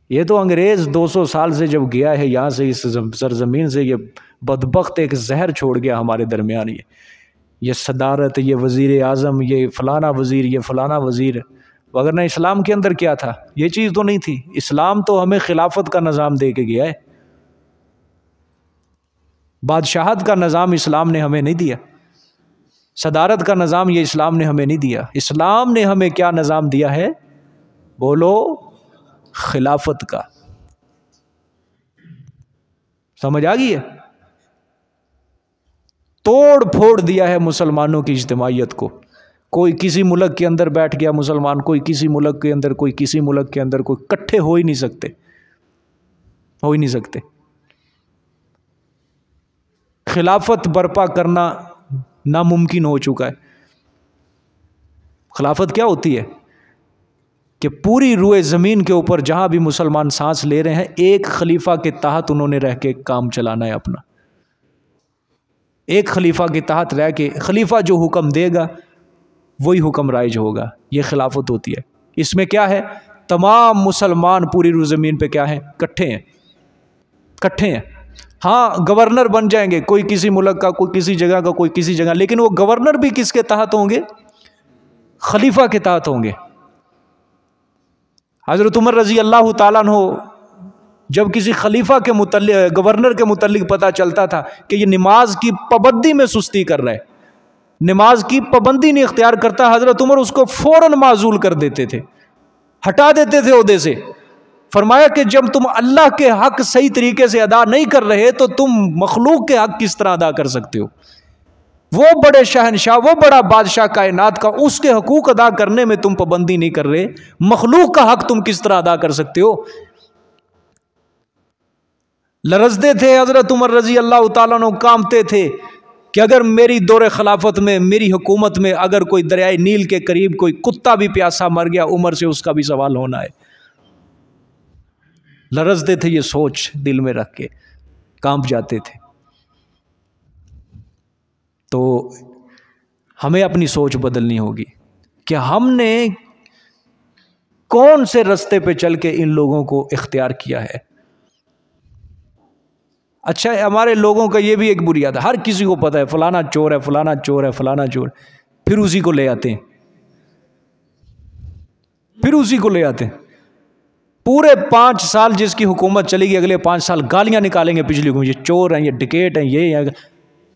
یہ تو انگریز 200 سال سے جب گیا ہے یہاں سے، اس سرزمین سے، یہ بدبخت ایک زہر چھوڑ گیا ہمارے درمیان۔ یہ صدارت، یہ وزیر اعظم، یہ فلانا وزیر، یہ فلانا وزیر، وگرنہ اسلام کے اندر کیا تھا؟ یہ چیز تو نہیں تھی۔ اسلام تو ہمیں خلافت کا نظام دے کے گیا ہے، بادشاہت کا نظام اسلام نے ہمیں نہیں دیا، صدارت کا نظام یہ اسلام نے ہمیں نہیں دیا۔ اسلام نے ہمیں کیا نظام دیا ہے؟ بولو، خلافت کا۔ سمجھ آ گئی ہے؟ توڑ پھوڑ دیا ہے مسلمانوں کی اجتماعیت کو۔ کوئی کسی ملک کے اندر بیٹھ گیا مسلمان، کوئی کسی ملک کے اندر، کوئی کسی ملک کے اندر، کوئی اکٹھے ہو ہی نہیں سکتے، ہو ہی نہیں سکتے۔ خلافت برپا کرنا ناممکن ہو چکا ہے۔ خلافت کیا ہوتی ہے؟ کہ پوری روئے زمین کے اوپر جہاں بھی مسلمان سانس لے رہے ہیں، ایک خلیفہ کے تحت انہوں نے رہ کے کام چلانا ہے اپنا۔ ایک خلیفہ کے تحت رہ کے، خلیفہ جو حکم دے گا وہی حکم رائج ہوگا۔ یہ خلافت ہوتی ہے۔ اس میں کیا ہے؟ تمام مسلمان پوری روئے زمین پہ کیا ہیں؟ کٹھے ہیں، کٹھے ہیں۔ ہاں گورنر بن جائیں گے، کوئی کسی ملک کا، کوئی کسی جگہ کا، کوئی کسی جگہ، لیکن وہ گورنر بھی کس کے تحت ہوں گے؟ خلیفہ کے تحت ہوں گے۔ حضرت عمر رضی اللہ تعالیٰ عنہ جب کسی خلیفہ کے متعلق، گورنر کے متعلق پتہ چلتا تھا کہ یہ نماز کی پابندی میں سستی کر رہا ہے، نماز کی پابندی نہیں اختیار کرتا، حضرت عمر اس کو فوراً معزول کر دیتے تھے، ہٹا دیتے تھے عہدے سے۔ فرمایا کہ جب تم اللہ کے حق صحیح طریقے سے ادا نہیں کر رہے تو تم مخلوق کے حق کس طرح ادا کر سکتے ہو؟ وہ بڑے شہنشاہ، وہ بڑا بادشاہ کائنات کا، اس کے حقوق ادا کرنے میں تم پابندی نہیں کر رہے، مخلوق کا حق تم کس طرح ادا کر سکتے ہو؟ لرزتے تھے حضرت عمر رضی اللہ تعالیٰ عنہ، کامتے تھے کہ اگر میری دور خلافت میں، میری حکومت میں اگر کوئی دریائے نیل کے قریب کوئی کتا بھی پیاسا مر گیا، عمر سے اس کا بھی سوال ہونا ہے۔ لرزتے تھے، یہ سوچ دل میں رکھ کے کانپ جاتے تھے۔ تو ہمیں اپنی سوچ بدلنی ہوگی کہ ہم نے کون سے رستے پہ چل کے ان لوگوں کو اختیار کیا ہے۔ اچھا ہمارے لوگوں کا یہ بھی ایک بری عادت ہے، ہر کسی کو پتہ ہے فلانا چور ہے، فلانا چور ہے، فلانا چور، پھر اسی کو لے آتے ہیں، پھر اسی کو لے آتے ہیں۔ پورے 5 سال جس کی حکومت چلے گی، اگلے 5 سال گالیاں نکالیں گے پچھلی حکومت، یہ چور ہیں، یہ ڈکیٹ ہیں، یہ ہیں۔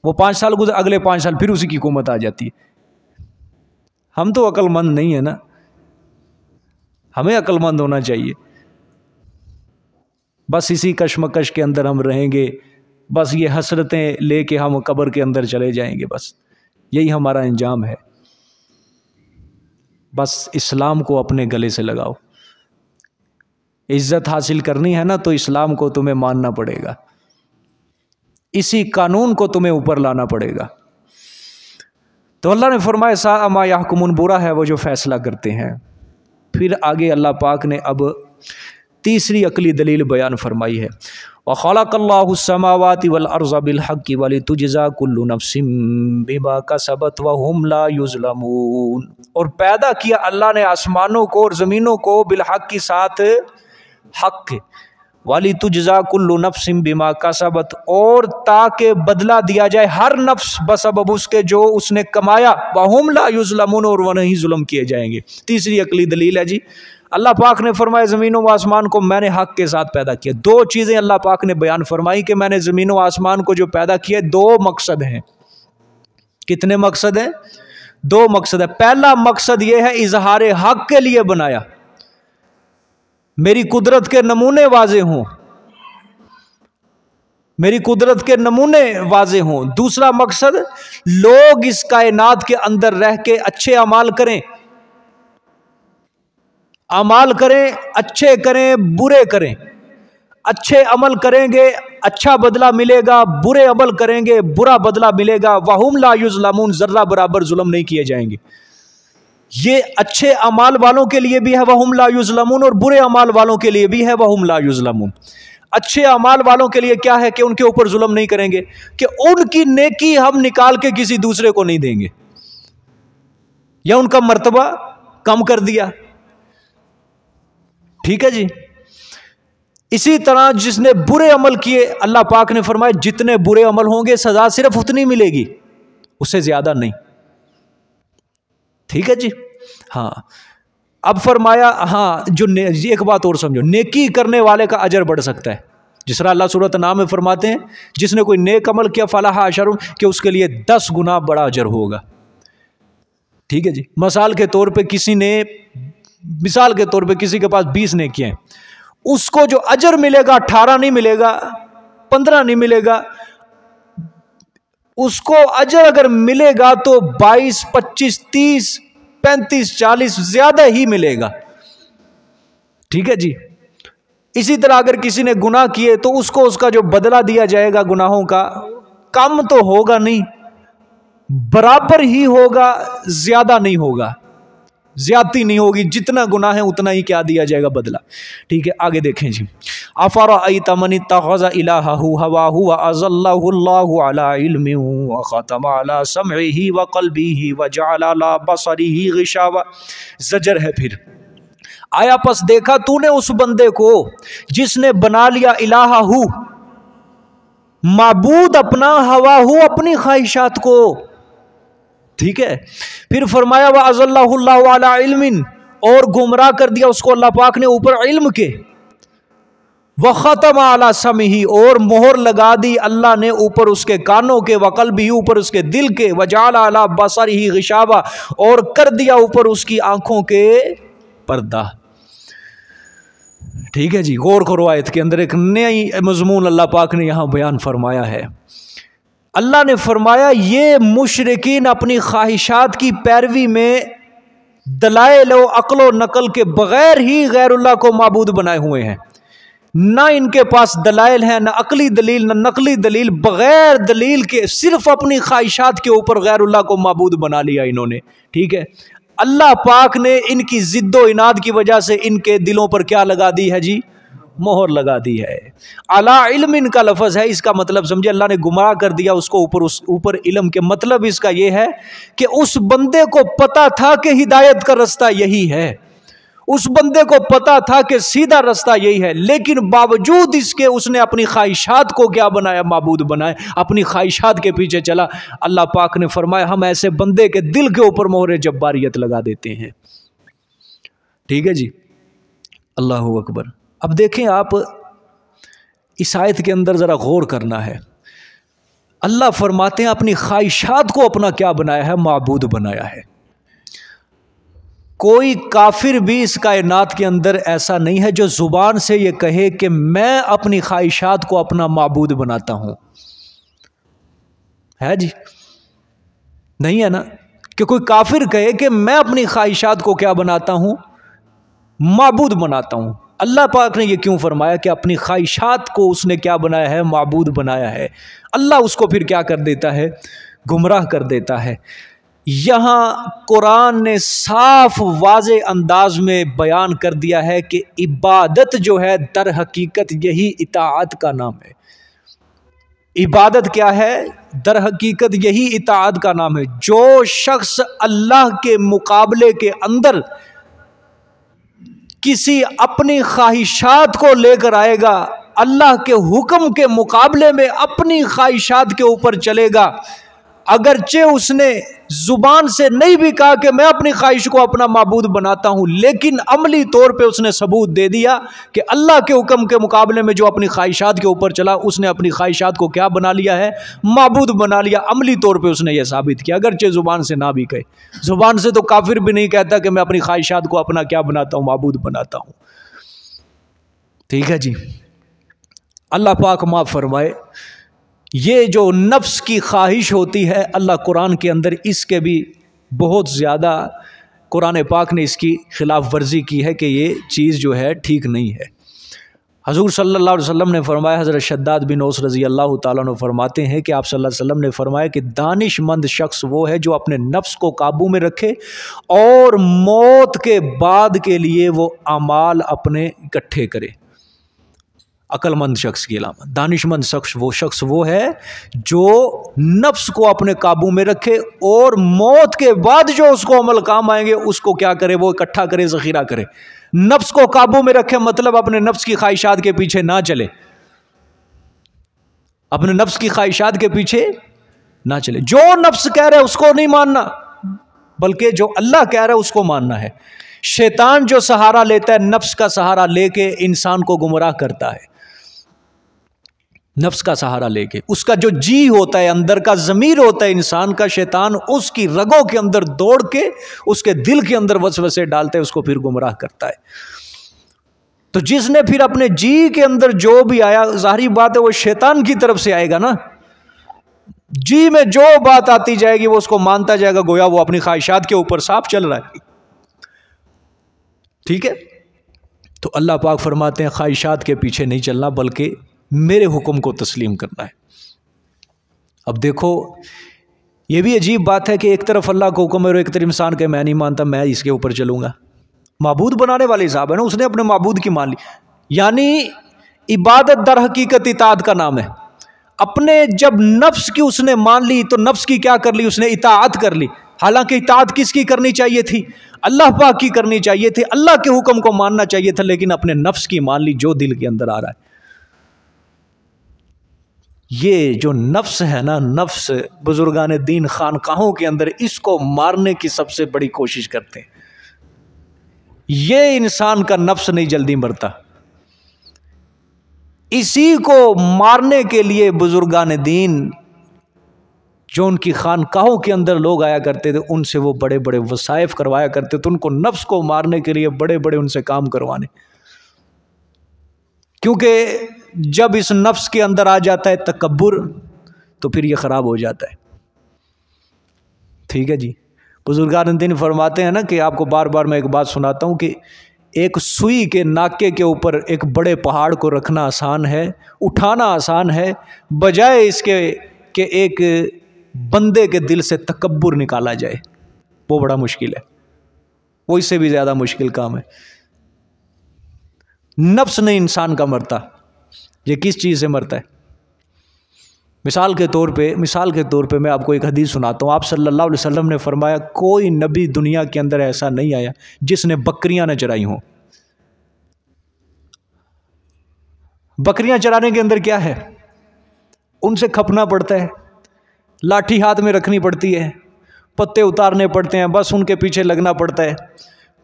وہ 5 سال گزر، اگلے 5 سال پھر اسی کی حکومت آ جاتی ہے۔ ہم تو عقل مند نہیں ہیں نا، ہمیں عقل مند ہونا چاہیے۔ بس اسی کشمکش کے اندر ہم رہیں گے، بس یہ حسرتیں لے کے ہم قبر کے اندر چلے جائیں گے، بس یہی ہمارا انجام ہے۔ بس اسلام کو اپنے گلے سے لگاؤ، عزت حاصل کرنی ہے نا تو اسلام کو تمہیں ماننا پڑے گا، اسی قانون کو تمہیں اوپر لانا پڑے گا۔ تو اللہ نے فرمایا ساء ما یحکمون، برا ہے وہ جو فیصلہ کرتے ہیں۔ پھر آگے اللہ پاک نے اب تیسری عقلی دلیل بیان فرمائی ہے، وَخَلَقَ اللَّهُ السَّمَاوَاتِ وَالْأَرْضَ بِالْحَقِّ وَلِتُجْزَىٰ كُلُّ نَفْسٍ بِمَا كَسَبَتْ وَهُمْ لَا يُظْلَمُونَ، اور پیدا کیا اللہ نے آسمانوں کو اور زمینوں کو بالحق کے ساتھ، حق کے، وَلِتُجْزَىٰ كُلُّ نَفْسٍ بِمَا كَسَبَتْ، اور تاکہ بدلہ دیا جائے ہر نفس بسبب اس کے جو اس نے کمایا، وَهُمْ لَا يُظْلَمُونَ، اور وہ نہیں ظلم کیے جائیں گے۔ تیسری عقلی دلیل ہے جی، اللہ پاک نے فرمایا زمین و آسمان کو میں نے حق کے ساتھ پیدا کیا۔ 2 چیزیں اللہ پاک نے بیان فرمائی کہ میں نے زمین و آسمان کو جو پیدا کیا، 2 مقصد ہیں۔ کتنے مقصد ہیں؟ 2 مقصد ہے۔ پہلا مقصد یہ ہے اظہار حق کے لیے بنایا، میری قدرت کے نمونے واضح ہوں، میری قدرت کے نمونے واضح ہوں۔ دوسرا مقصد لوگ اس کائنات کے اندر رہ کے اچھے اعمال کریں، اعمال کریں، اچھے کریں، برے کریں۔ اچھے عمل کریں گے اچھا بدلہ ملے گا، برے عمل کریں گے برا بدلہ ملے گا۔ وَهُمْ لَا يُظْلَمُونَ، ذرہ برابر ظلم نہیں کیے جائیں گے۔ یہ اچھے اعمال والوں کے لیے بھی ہے وَهُمْ لَا يُظْلَمُونَ، اور برے اعمال والوں کے لیے بھی ہے وَهُمْ لَا يُظْلَمُونَ۔ اچھے اعمال والوں کے لیے کیا ہے کہ ان کے اوپر ظلم نہیں کریں گے، کہ ان کی نیکی ہم نکال کے کسی دوسرے کو نہیں دیں گے یا ان کا مرتبہ کم کر دیا، ٹھیک ہے جی۔ اسی طرح جس نے برے عمل کیے، اللہ پاک نے فرمایا جتنے برے عمل ہوں گے سزا صرف اتنی ملے گی، اس سے زیادہ نہیں، ٹھیک ہے جی۔ ہاں اب فرمایا، ہاں جو ایک بات اور سمجھو، نیکی کرنے والے کا اجر بڑھ سکتا ہے، جس طرح اللہ سورۃ النعام میں فرماتے ہیں جس نے کوئی نیک عمل کیا فلاح اشر، کہ اس کے لیے 10 گنا بڑا اجر ہوگا، ٹھیک ہے جی۔ مثال کے طور پہ کسی کے پاس 20 نیکیاں ہیں، اس کو جو اجر ملے گا 18 نہیں ملے گا، 15 نہیں ملے گا، اس کو اجر اگر ملے گا تو 22 25 30 35 40 زیادہ ہی ملے گا، ٹھیک ہے جی۔ اسی طرح اگر کسی نے گناہ کیے تو اس کو اس کا جو بدلہ دیا جائے گا گناہوں کا کم تو ہوگا نہیں، برابر ہی ہوگا، زیادہ نہیں ہوگا، زیادتی نہیں ہوگی، جتنا گناہ ہے اتنا ہی کیا دیا جائے گا بدلہ، ٹھیک ہے۔ آگے دیکھیں جی، افرأیت من اتخذ الہہ ہواہ واضلہ اللہ علی علم وختم علی سمعہ وقلبہ وجعل علی بصرہ غشاوہ، زجر ہے پھر، آیا پس دیکھا تو نے اس بندے کو جس نے بنا لیا الہہ، معبود اپنا، ہواہ اپنی خواہشات کو، ٹھیک ہے۔ پھر فرمایا وَأَضَلَّهُ اللَّهُ عَلَىٰ عِلْمٍ، اور گمراہ کر دیا اس کو اللہ پاک نے اوپر علم کے، وَخَتَمَ عَلَىٰ سَمْعِهِ، اور مہر لگا دی اللہ نے اوپر اس کے کانوں کے، وَقَلْبِهِ اوپر اس کے دل کے، وَجَعَلَ عَلَىٰ بَصَرِهِ غِشَاوَةً، اور کر دیا اوپر اس کی آنکھوں کے پردہ، ٹھیک ہے جی۔ غور کرو آیت کے اندر ایک نئی مضمون اللہ پاک نے یہاں بیان فرمایا ہے۔ اللہ نے فرمایا یہ مشرکین اپنی خواہشات کی پیروی میں دلائل و عقل و نقل کے بغیر ہی غیر اللہ کو معبود بنائے ہوئے ہیں، نہ ان کے پاس دلائل ہیں، نہ عقلی دلیل، نہ نقلی دلیل، بغیر دلیل کے صرف اپنی خواہشات کے اوپر غیر اللہ کو معبود بنا لیا انہوں نے، ٹھیک ہے۔ اللہ پاک نے ان کی ضد و عناد کی وجہ سے ان کے دلوں پر کیا لگا دی ہے جی؟ مہر لگا دی ہے۔ علی علم کا لفظ ہے، اس کا مطلب سمجھے اللہ نے گمراہ کر دیا اس کو اوپر علم کے، مطلب اس کا یہ ہے کہ اس بندے کو پتا تھا کہ ہدایت کا رستہ یہی ہے، اس بندے کو پتا تھا کہ سیدھا راستہ یہی ہے، لیکن باوجود اس کے اس نے اپنی خواہشات کو کیا بنایا؟ معبود بنایا، اپنی خواہشات کے پیچھے چلا۔ اللہ پاک نے فرمایا ہم ایسے بندے کے دل کے اوپر مہر جباریت لگا دیتے ہیں۔ ٹھیک ہے جی، اللہ اکبر۔ اب دیکھیں آپ اس آیت کے اندر ذرا غور کرنا ہے۔ اللہ فرماتے ہیں اپنی خواہشات کو اپنا کیا بنایا ہے؟ معبود بنایا ہے۔ کوئی کافر بھی اس کائنات کے اندر ایسا نہیں ہے جو زبان سے یہ کہے کہ میں اپنی خواہشات کو اپنا معبود بناتا ہوں، ہے جی؟ نہیں ہے نا، کہ کوئی کافر کہے کہ میں اپنی خواہشات کو کیا بناتا ہوں؟ معبود بناتا ہوں۔ اللہ پاک نے یہ کیوں فرمایا کہ اپنی خواہشات کو اس نے کیا بنایا ہے؟ معبود بنایا ہے۔ اللہ اس کو پھر کیا کر دیتا ہے؟ گمراہ کر دیتا ہے۔ یہاں قرآن نے صاف واضح انداز میں بیان کر دیا ہے کہ عبادت جو ہے در حقیقت یہی اطاعت کا نام ہے۔ عبادت کیا ہے؟ در حقیقت یہی اطاعت کا نام ہے۔ جو شخص اللہ کے مقابلے کے اندر کسی اپنی خواہشات کو لے کر آئے گا، اللہ کے حکم کے مقابلے میں اپنی خواہشات کے اوپر چلے گا، اگرچہ اس نے زبان سے نہیں بھی کہا کہ میں اپنی خواہش کو اپنا معبود بناتا ہوں، لیکن عملی طور پہ اس نے ثبوت دے دیا کہ اللہ کے حکم کے مقابلے میں جو اپنی خواہشات کے اوپر چلا، اس نے اپنی خواہشات کو کیا بنا لیا ہے؟ معبود بنا لیا۔ عملی طور پہ اس نے یہ ثابت کیا، اگرچہ زبان سے نہ بھی کہے۔ زبان سے تو کافر بھی نہیں کہتا کہ میں اپنی خواہشات کو اپنا کیا بناتا ہوں؟ معبود بناتا ہوں۔ ٹھیک ہے جی، اللہ پاک معاف فرمائے۔ یہ جو نفس کی خواہش ہوتی ہے، اللہ قرآن کے اندر اس کے بھی بہت زیادہ قرآن پاک نے اس کی خلاف ورزی کی ہے کہ یہ چیز جو ہے ٹھیک نہیں ہے۔ حضور صلی اللہ علیہ وسلم نے فرمایا، حضرت شداد بن اوس رضی اللہ تعالیٰ عنہ فرماتے ہیں کہ آپ صلی اللہ علیہ وسلم نے فرمایا کہ دانش مند شخص وہ ہے جو اپنے نفس کو قابو میں رکھے اور موت کے بعد کے لیے وہ اعمال اپنے اکٹھے کرے۔ عقل مند شخص کی علامت، دانش مند شخص وہ ہے جو نفس کو اپنے قابو میں رکھے اور موت کے بعد جو اس کو عمل کام آئیں گے اس کو کیا کرے؟ وہ اکٹھا کرے، ذخیرہ کرے۔ نفس کو قابو میں رکھے مطلب اپنے نفس کی خواہشات کے پیچھے نہ چلے، اپنے نفس کی خواہشات کے پیچھے نہ چلے۔ جو نفس کہہ رہے اس کو نہیں ماننا، بلکہ جو اللہ کہہ رہا ہے اس کو ماننا ہے۔ شیطان جو سہارا لیتا ہے، نفس کا سہارا لے کے انسان کو گمراہ کرتا ہے۔ نفس کا سہارا لے کے اس کا جو جی ہوتا ہے، اندر کا ضمیر ہوتا ہے انسان کا، شیطان اس کی رگوں کے اندر دوڑ کے اس کے دل کے اندر وسوسے ڈالتا ہے، اس کو پھر گمراہ کرتا ہے۔ تو جس نے پھر اپنے جی کے اندر جو بھی آیا، ظاہری بات ہے وہ شیطان کی طرف سے آئے گا نا۔ جی میں جو بات آتی جائے گی وہ اس کو مانتا جائے گا، گویا وہ اپنی خواہشات کے اوپر صاف چل رہا ہے۔ ٹھیک ہے، تو اللہ پاک فرماتے ہیں خواہشات کے پیچھے نہیں چلنا بلکہ میرے حکم کو تسلیم کرنا ہے۔ اب دیکھو یہ بھی عجیب بات ہے کہ ایک طرف اللہ کو حکم ہے اور ایک طرف انسان کہ میں نہیں مانتا، میں اس کے اوپر چلوں گا۔ معبود بنانے والے صاحب ہے نا، اس نے اپنے معبود کی مان لی۔ یعنی عبادت در حقیقت اطاعت کا نام ہے۔ اپنے جب نفس کی اس نے مان لی تو نفس کی کیا کر لی؟ اس نے اطاعت کر لی۔ حالانکہ اطاعت کس کی کرنی چاہیے تھی؟ اللہ پاک کی کرنی چاہیے تھی، اللہ کے حکم کو ماننا چاہیے تھا، لیکن اپنے نفس کی مان لی جو دل کے اندر آ رہا ہے۔ یہ جو نفس ہے نا، نفس بزرگان دین خانقاہوں کے اندر اس کو مارنے کی سب سے بڑی کوشش کرتے ہیں۔ یہ انسان کا نفس نہیں جلدی مرتا، اسی کو مارنے کے لیے بزرگان دین جو ان کی خانقاہوں کے اندر لوگ آیا کرتے تھے، ان سے وہ بڑے بڑے وظائف کروایا کرتے تھے، ان کو نفس کو مارنے کے لیے بڑے بڑے ان سے کام کروانے، کیونکہ جب اس نفس کے اندر آ جاتا ہے تکبر تو پھر یہ خراب ہو جاتا ہے۔ ٹھیک ہے جی، بزرگان دین فرماتے ہیں نا کہ آپ کو بار بار میں ایک بات سناتا ہوں کہ ایک سوئی کے ناکے کے اوپر ایک بڑے پہاڑ کو رکھنا آسان ہے، اٹھانا آسان ہے، بجائے اس کے کہ ایک بندے کے دل سے تکبر نکالا جائے، وہ بڑا مشکل ہے، وہ اس سے بھی زیادہ مشکل کام ہے۔ نفس نہیں انسان کا مرتا، یہ کس چیز سے مرتا ہے؟ مثال کے طور پہ میں آپ کو ایک حدیث سناتا ہوں. آپ صلی اللہ علیہ وسلم نے فرمایا کوئی نبی دنیا کے اندر ایسا نہیں آیا جس نے بکریاں نہ چرائی ہوں. بکریاں چرانے کے اندر کیا ہے؟ ان سے کھپنا پڑتا ہے، لاٹھی ہاتھ میں رکھنی پڑتی ہے، پتے اتارنے پڑتے ہیں، بس ان کے پیچھے لگنا پڑتا ہے.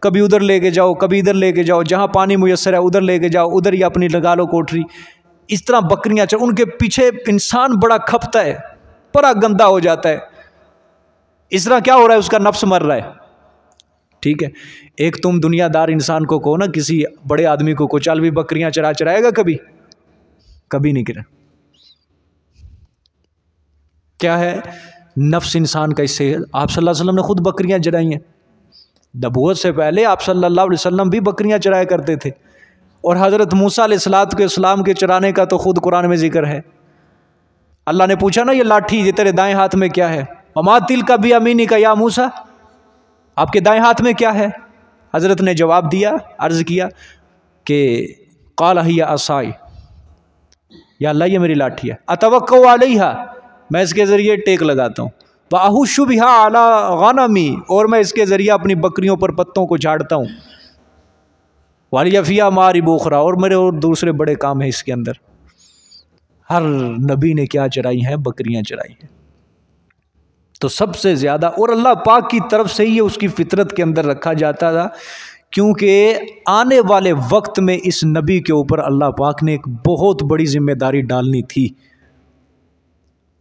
کبھی ادھر لے کے جاؤ، کبھی ادھر لے کے جاؤ، جہاں پانی میسر ہے ادھر لے کے جاؤ، ادھر ہی اپنی لگا لو کوٹری. اس طرح بکریاں ان کے پیچھے انسان بڑا کھپتا ہے، بڑا گندا ہو جاتا ہے. اس طرح کیا ہو رہا ہے؟ اس کا نفس مر رہا ہے. ٹھیک ہے، ایک تم دنیا دار انسان کو کہو نا، کسی بڑے آدمی کو چل بھی بکریاں چرائے گا کبھی نہیں کرا. کیا ہے؟ نفس انسان کا. اس سے آپ صلی اللہ علیہ وسلم نے خود بکریاں چرائی ہیں. نبوت سے پہلے آپ صلی اللہ علیہ وسلم بھی بکریاں چرایا کرتے تھے. اور حضرت موسیٰ علیہ السلام کے چرانے کا تو خود قرآن میں ذکر ہے. اللہ نے پوچھا نا یہ لاٹھی یہ تیرے دائیں ہاتھ میں کیا ہے؟ وما تلک بیمینک یا موسیٰ، آپ کے دائیں ہاتھ میں کیا ہے؟ حضرت نے جواب دیا، عرض کیا کہ قال ہی عصائی، یا اللہ یہ میری لاٹھی ہے، اتوکل علیہا، میں اس کے ذریعے ٹیک لگاتا ہوں، واحش بہا علی غنمی، اور میں اس کے ذریعے اپنی بکریوں پر پتوں کو جھاڑتا ہوں، والی فیہا مآرب اخری، اور میرے اور دوسرے بڑے کام ہیں اس کے اندر. ہر نبی نے کیا چرائی ہیں؟ بکریاں چرائی ہیں. تو سب سے زیادہ، اور اللہ پاک کی طرف سے ہی اس کی فطرت کے اندر رکھا جاتا تھا، کیونکہ آنے والے وقت میں اس نبی کے اوپر اللہ پاک نے ایک بہت بڑی ذمہ داری ڈالنی تھی.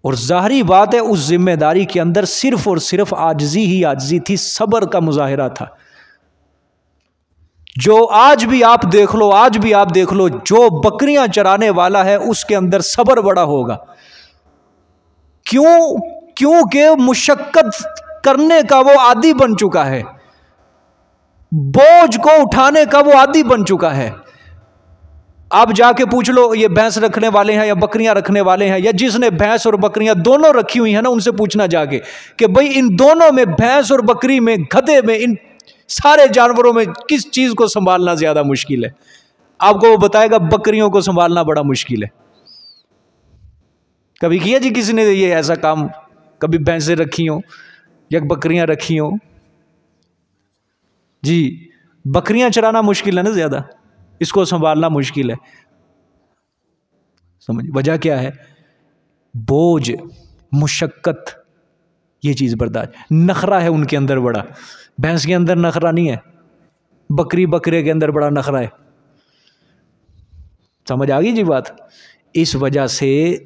اور ظاہری بات ہے اس ذمہ داری کے اندر صرف اور صرف عاجزی ہی عاجزی تھی، صبر کا مظاہرہ تھا. جو آج بھی آپ دیکھ لو جو بکریاں چرانے والا ہے اس کے اندر صبر بڑا ہوگا. کیونکہ مشقت کرنے کا وہ عادی بن چکا ہے، بوجھ کو اٹھانے کا وہ عادی بن چکا ہے. آپ جا کے پوچھ لو یہ بھینس رکھنے والے ہیں یا بکریاں رکھنے والے ہیں، یا جس نے بھینس اور بکریاں دونوں رکھی ہوئی ہیں نا، ان سے پوچھنا جا کے کہ بھئی ان دونوں میں، بھینس اور بکری میں، گدھے میں، ان سارے جانوروں میں کس چیز کو سنبھالنا زیادہ مشکل ہے؟ آپ کو وہ بتائے گا بکریوں کو سنبھالنا بڑا مشکل ہے. کبھی کیا جی کسی نے یہ ایسا کام؟ کبھی بھینسیں رکھی ہوں یا بکریاں رکھی ہوں؟ جی بکریاں چرانا مشکل ہے نا زیادہ، اس کو سنبھالنا مشکل ہے. سمجھ وجہ کیا ہے؟ بوجھ، مشقت، یہ چیز برداشت. نخرہ ہے ان کے اندر بڑا، بھینس کے اندر نخرہ نہیں ہے، بکرے کے اندر بڑا نخرہ ہے. سمجھ آ گئی جی بات؟ اس وجہ سے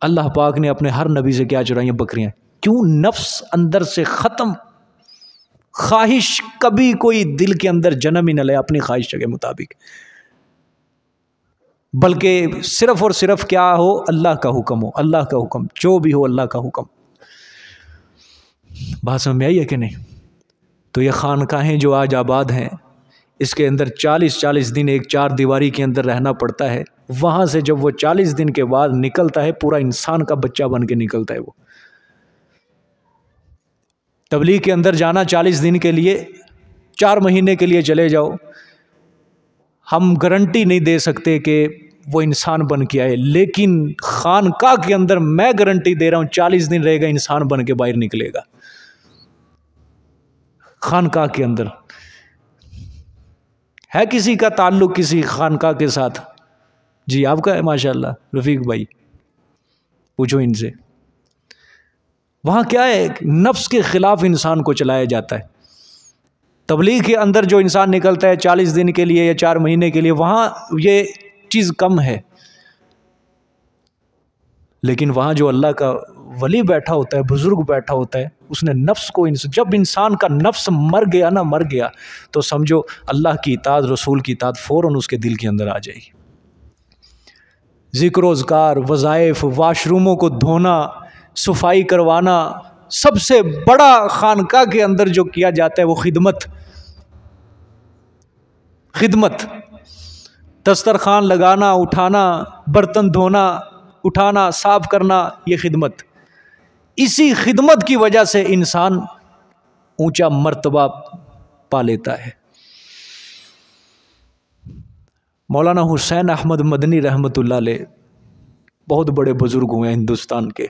اللہ پاک نے اپنے ہر نبی سے کیا چرائیں؟ بکریاں. کیوں؟ نفس اندر سے ختم، خواہش کبھی کوئی دل کے اندر جنم ہی نہ لے اپنی خواہش کے مطابق، بلکہ صرف اور صرف کیا ہو؟ اللہ کا حکم ہو، اللہ کا حکم، جو بھی ہو اللہ کا حکم. بات سمجھ میں آئی ہے کہ نہیں؟ تو یہ خانقاہیں جو آج آباد ہیں، اس کے اندر 40 دن ایک چار دیواری کے اندر رہنا پڑتا ہے. وہاں سے جب وہ 40 دن کے بعد نکلتا ہے، پورا انسان کا بچہ بن کے نکلتا ہے. وہ تبلیغ کے اندر جانا 40 دن کے لیے، 4 مہینے کے لیے چلے جاؤ، ہم گارنٹی نہیں دے سکتے کہ وہ انسان بن کے آئے، لیکن خانقاہ کے اندر میں گارنٹی دے رہا ہوں 40 دن رہے گا، انسان بن کے باہر نکلے گا. خانقاہ کے اندر ہے کسی کا تعلق کسی خانقاہ کے ساتھ؟ جی آپ کا ہے ماشاءاللہ رفیق بھائی، پوچھو ان سے. وہاں کیا ہے؟ نفس کے خلاف انسان کو چلایا جاتا ہے. تبلیغ کے اندر جو انسان نکلتا ہے 40 دن کے لیے یا 4 مہینے کے لیے، وہاں یہ چیز کم ہے. لیکن وہاں جو اللہ کا ولی بیٹھا ہوتا ہے، بزرگ بیٹھا ہوتا ہے، اس نے نفس کو، جب انسان کا نفس مر گیا تو سمجھو اللہ کی اطاعت، رسول کی اطاعت فوراً اس کے دل کے اندر آ جائے گی. ذکر و اذکار، وظائف، واش روموں کو دھونا، صفائی کروانا، سب سے بڑا خانقاہ کے اندر جو کیا جاتا ہے وہ خدمت، دسترخوان لگانا، اٹھانا، برتن دھونا، اٹھانا، صاف کرنا، یہ خدمت. اسی خدمت کی وجہ سے انسان اونچا مرتبہ پا لیتا ہے. مولانا حسین احمد مدنی رحمۃ اللہ علیہ بہت بڑے بزرگ ہوئے ہیں ہندوستان کے.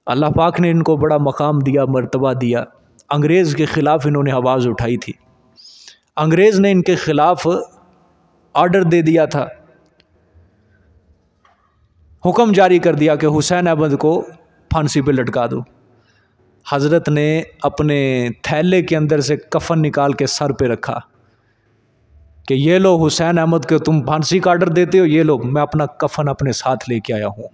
اللہ پاک نے ان کو بڑا مقام دیا، مرتبہ دیا. انگریز کے خلاف انہوں نے آواز اٹھائی تھی. انگریز نے ان کے خلاف آرڈر دے دیا تھا، حکم جاری کر دیا کہ حسین احمد کو پھانسی پہ لٹکا دو. حضرت نے اپنے تھیلے کے اندر سے کفن نکال کے سر پہ رکھا کہ یہ لو حسین احمد کو تم پھانسی کا آرڈر دیتے ہو، یہ لو میں اپنا کفن اپنے ساتھ لے کے آیا ہوں.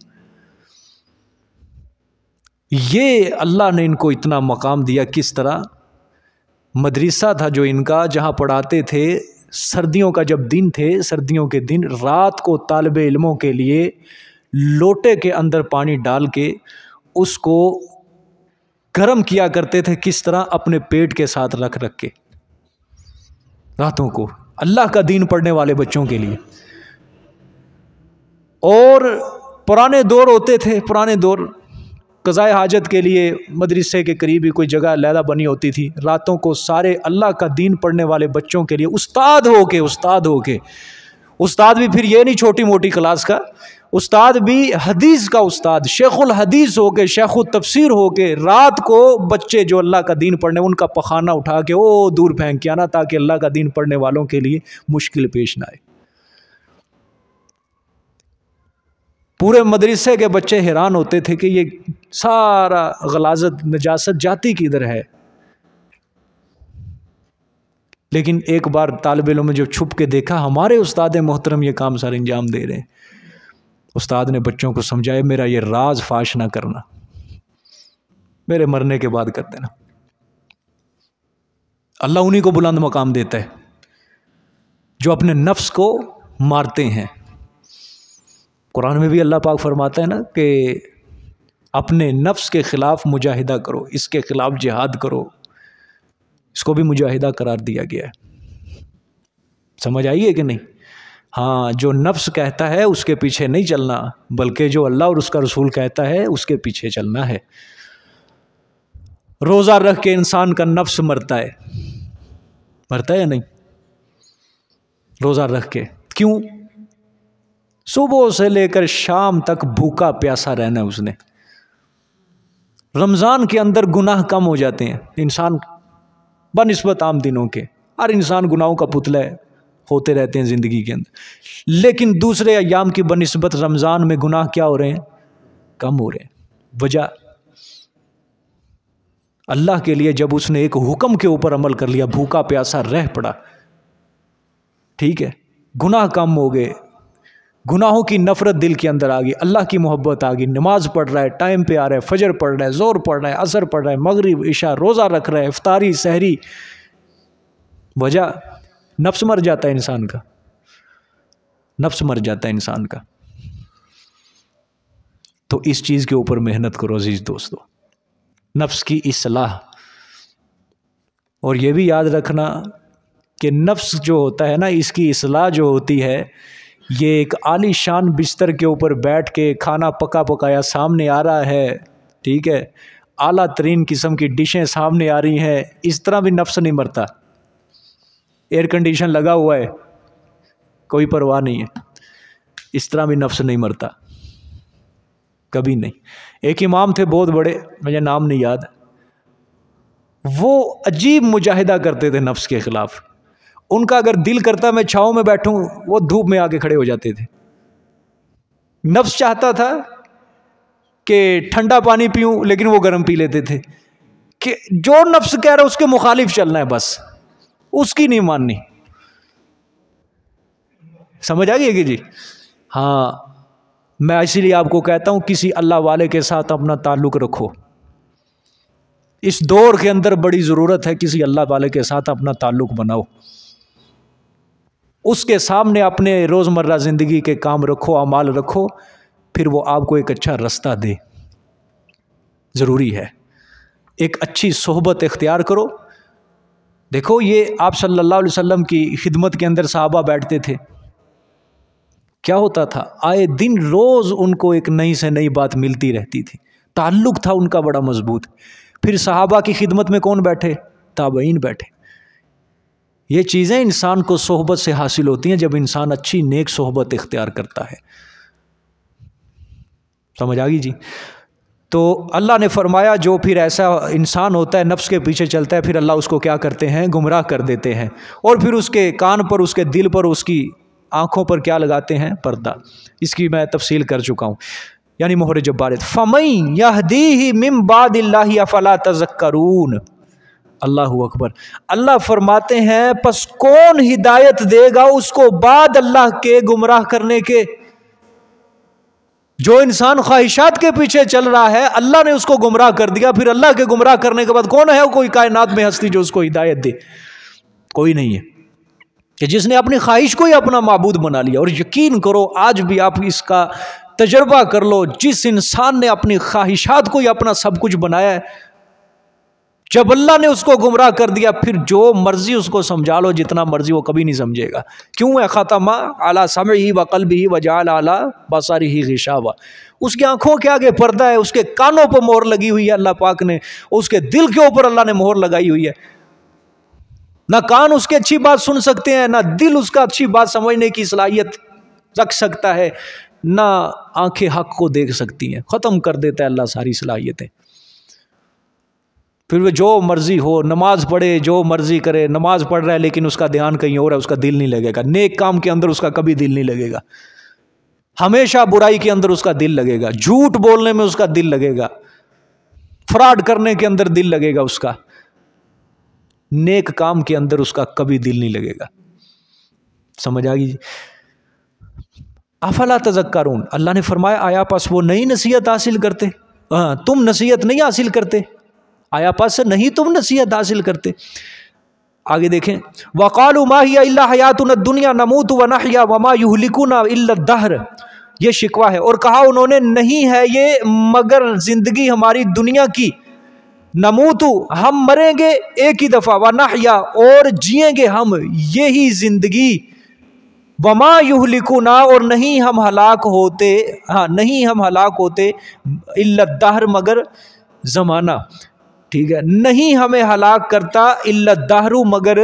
یہ اللہ نے ان کو اتنا مقام دیا. کس طرح؟ مدرسہ تھا جو ان کا، جہاں پڑھاتے تھے. سردیوں کا جب دن تھے، سردیوں کے دن رات کو طالب علموں کے لیے لوٹے کے اندر پانی ڈال کے اس کو گرم کیا کرتے تھے. کس طرح؟ اپنے پیٹ کے ساتھ رکھ رکھ کے راتوں کو، اللہ کا دین پڑھنے والے بچوں کے لیے. اور پرانے دور ہوتے تھے، پرانے دور قضائے حاجت کے لیے مدرسے کے قریب ہی کوئی جگہ علیحدہ بنی ہوتی تھی. راتوں کو سارے اللہ کا دین پڑھنے والے بچوں کے لیے استاد ہو کے استاد بھی پھر یہ نہیں چھوٹی موٹی کلاس کا استاد، بھی حدیث کا استاد، شیخ الحدیث ہو کے، شیخ التفسیر ہو کے، رات کو بچے جو اللہ کا دین پڑھنے ان کا پخانہ اٹھا کے دور پھینک کے آنا تاکہ اللہ کا دین پڑھنے والوں کے لیے مشکل پیش نہ آئے. پورے مدرسے کے بچے حیران ہوتے تھے کہ یہ سارا غلاظت نجاست جاتی کدھر ہے. لیکن ایک بار طالب علم نے جو چھپ کے دیکھا ہمارے استاد محترم یہ کام سارے انجام دے رہے ہیں، استاد نے بچوں کو سمجھایا میرا یہ راز فاش نہ کرنا، میرے مرنے کے بعد کر دینا. اللہ انہی کو بلند مقام دیتا ہے جو اپنے نفس کو مارتے ہیں. قرآن میں بھی اللہ پاک فرماتا ہے نا کہ اپنے نفس کے خلاف مجاہدہ کرو، اس کے خلاف جہاد کرو. اس کو بھی مجاہدہ قرار دیا گیا ہے. سمجھ آئی ہے کہ نہیں؟ ہاں، جو نفس کہتا ہے اس کے پیچھے نہیں چلنا، بلکہ جو اللہ اور اس کا رسول کہتا ہے اس کے پیچھے چلنا ہے. روزہ رکھ کے انسان کا نفس مرتا ہے یا نہیں؟ روزہ رکھ کے کیوں؟ صبح سے لے کر شام تک بھوکا پیاسا رہنا ہے اس نے. رمضان کے اندر گناہ کم ہو جاتے ہیں انسان بنسبت عام دنوں کے. ہر انسان گناہوں کا پتلا ہے، ہوتے رہتے ہیں زندگی کے اندر. لیکن دوسرے ایام کی بنسبت رمضان میں گناہ کیا ہو رہے ہیں؟ کم ہو رہے ہیں. وجہ اللہ کے لیے جب اس نے ایک حکم کے اوپر عمل کر لیا، بھوکا پیاسا رہ پڑا، ٹھیک ہے، گناہ کم ہو گئے، گناہوں کی نفرت دل کے اندر آ گئی، اللہ کی محبت آ گئی. نماز پڑھ رہا ہے، ٹائم پہ آ رہا ہے، فجر پڑھ رہا ہے، ظہر پڑھ رہا ہے، عصر پڑھ رہا ہے، مغرب عشاء، روزہ رکھ رہا ہے، افطاری سحری. وجہ نفس مر جاتا ہے انسان کا، نفس مر جاتا ہے انسان کا. تو اس چیز کے اوپر محنت کرو عزیز دوستو، نفس کی اصلاح. اور یہ بھی یاد رکھنا کہ نفس جو ہوتا ہے نا، اس کی اصلاح جو ہوتی ہے، یہ ایک عالی شان بستر کے اوپر بیٹھ کے کھانا پکا پکایا سامنے آ رہا ہے، ٹھیک ہے، اعلیٰ ترین قسم کی ڈشیں سامنے آ رہی ہیں، اس طرح بھی نفس نہیں مرتا. ایئر کنڈیشن لگا ہوا ہے، کوئی پرواہ نہیں ہے، اس طرح بھی نفس نہیں مرتا کبھی نہیں. ایک امام تھے بہت بڑے، مجھے نام نہیں یاد، وہ عجیب مجاہدہ کرتے تھے نفس کے خلاف. ان کا اگر دل کرتا میں چھاؤں میں بیٹھوں، وہ دھوپ میں آ کے کھڑے ہو جاتے تھے. نفس چاہتا تھا کہ ٹھنڈا پانی پیوں، لیکن وہ گرم پی لیتے تھے. کہ جو نفس کہہ رہا ہے اس کے مخالف چلنا ہے، بس اس کی نہیں ماننی. سمجھ آ گئی کہ جی؟ ہاں، میں اسی لیے آپ کو کہتا ہوں کسی اللہ والے کے ساتھ اپنا تعلق رکھو. اس دور کے اندر بڑی ضرورت ہے کسی اللہ والے کے ساتھ اپنا تعلق بناؤ، اس کے سامنے اپنے روزمرہ زندگی کے کام رکھو، اعمال رکھو، پھر وہ آپ کو ایک اچھا رستہ دے. ضروری ہے ایک اچھی صحبت اختیار کرو. دیکھو یہ آپ صلی اللہ علیہ وسلم کی خدمت کے اندر صحابہ بیٹھتے تھے، کیا ہوتا تھا؟ آئے دن روز ان کو ایک نئی سے نئی بات ملتی رہتی تھی، تعلق تھا ان کا بڑا مضبوط. پھر صحابہ کی خدمت میں کون بیٹھے؟ تابعین بیٹھے. یہ چیزیں انسان کو صحبت سے حاصل ہوتی ہیں جب انسان اچھی نیک صحبت اختیار کرتا ہے. سمجھ آ گئی جی؟ تو اللہ نے فرمایا جو پھر ایسا انسان ہوتا ہے نفس کے پیچھے چلتا ہے، پھر اللہ اس کو کیا کرتے ہیں؟ گمراہ کر دیتے ہیں، اور پھر اس کے کان پر، اس کے دل پر، اس کی آنکھوں پر کیا لگاتے ہیں؟ پردہ۔ اس کی میں تفصیل کر چکا ہوں، یعنی مہر جباریت۔ فَمَن يَهْدِيهِ مِن بَعْدِ اللَّهِ أَفَلَا تَذَكَّرُونَ۔ اللہ اکبر۔ اللہ فرماتے ہیں پس کون ہدایت دے گا اس کو بعد اللہ کے گمراہ کرنے کے؟ جو انسان خواہشات کے پیچھے چل رہا ہے، اللہ نے اس کو گمراہ کر دیا، پھر اللہ کے گمراہ کرنے کے بعد کون ہے کوئی کائنات میں ہستی جو اس کو ہدایت دے؟ کوئی نہیں ہے، کہ جس نے اپنی خواہش کو ہی اپنا معبود بنا لیا۔ اور یقین کرو آج بھی آپ اس کا تجربہ کر لو، جس انسان نے اپنی خواہشات کو ہی اپنا سب کچھ بنایا ہے، جب اللہ نے اس کو گمراہ کر دیا، پھر جو مرضی اس کو سمجھا لو جتنا مرضی، وہ کبھی نہیں سمجھے گا۔ کیوں ہے؟ ختم علی سمعہ وقلبہ وجعل علی بصرہ غشاوہ۔ اس کی آنکھوں کے آگے پردہ ہے، اس کے کانوں پر مہر لگی ہوئی ہے اللہ پاک نے، اس کے دل کے اوپر اللہ نے مہر لگائی ہوئی ہے۔ نہ کان اس کے اچھی بات سن سکتے ہیں، نہ دل اس کا اچھی بات سمجھنے کی صلاحیت رکھ سکتا ہے، نہ آنکھیں حق کو دیکھ سکتی ہیں۔ ختم کر دیتا ہے اللہ ساری صلاحیتیں۔ پھر وہ جو مرضی ہو، نماز پڑھے، جو مرضی کرے، نماز پڑھ رہا ہے لیکن اس کا دھیان کہیں اور ہے، اس کا دل نہیں لگے گا۔ نیک کام کے اندر اس کا کبھی دل نہیں لگے گا، ہمیشہ برائی کے اندر اس کا دل لگے گا، جھوٹ بولنے میں اس کا دل لگے گا، فراڈ کرنے کے اندر دل لگے گا اس کا، نیک کام کے اندر اس کا کبھی دل نہیں لگے گا۔ سمجھ آ گئی جی؟ افلا تذکرون۔ اللہ نے فرمایا آیا پس وہ نئی نصیحت حاصل کرتے؟ تم نصیحت نہیں حاصل کرتے؟ آیا پس نہیں تم نصیحت حاصل کرتے؟ آگے دیکھیں، وَقَالُوا مَا هِيَ إِلَّا حَيَاتُنَا الدُّنْيَا نَمُوتُ وَنَحْيَا وَمَا يُهْلِكُنَا إِلَّا الدَّهْرُ۔ یہ شکوہ ہے، اور کہا انہوں نے نہیں ہے یہ مگر زندگی ہماری دنیا کی، نموتو ہم مریں گے ایک ہی دفعہ، وَنَحْيَا اور جئیں گے ہم یہی زندگی، وَمَا يُهْلِكُنَا اور نہیں ہم ہلاک ہوتے، نہیں ہم ہلاک ہوتے، إِلَّا الدَّهْرُ مگر زمانہ، ٹھیک ہے، نہیں ہمیں ہلاک کرتا الا الدہر مگر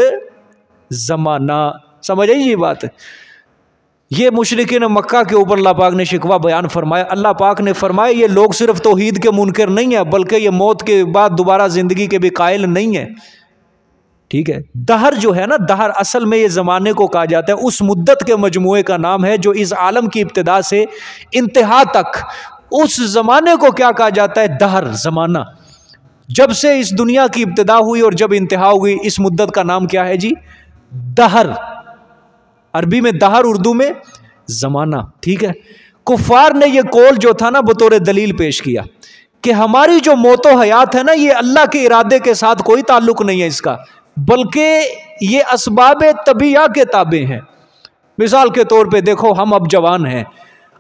زمانہ۔ سمجھ آئی یہ بات؟ یہ مشرکین مکہ کے اوپر اللہ پاک نے شکوہ بیان فرمایا۔ اللہ پاک نے فرمایا یہ لوگ صرف توحید کے منکر نہیں ہیں، بلکہ یہ موت کے بعد دوبارہ زندگی کے بھی قائل نہیں ہیں، ٹھیک ہے۔ دہر جو ہے نا، دہر اصل میں یہ زمانے کو کہا جاتا ہے، اس مدت کے مجموعے کا نام ہے جو اس عالم کی ابتدا سے انتہا تک، اس زمانے کو کیا کہا جاتا ہے؟ دہر، زمانہ۔ جب سے اس دنیا کی ابتدا ہوئی اور جب انتہا ہوئی، اس مدت کا نام کیا ہے جی؟ دہر۔ عربی میں دہر، اردو میں زمانہ، ٹھیک ہے۔ کفار نے یہ قول جو تھا نا بطور دلیل پیش کیا کہ ہماری جو موت و حیات ہے نا، یہ اللہ کے ارادے کے ساتھ کوئی تعلق نہیں ہے اس کا، بلکہ یہ اسباب طبیعہ کے تابع ہیں۔ مثال کے طور پہ دیکھو، ہم اب جوان ہیں،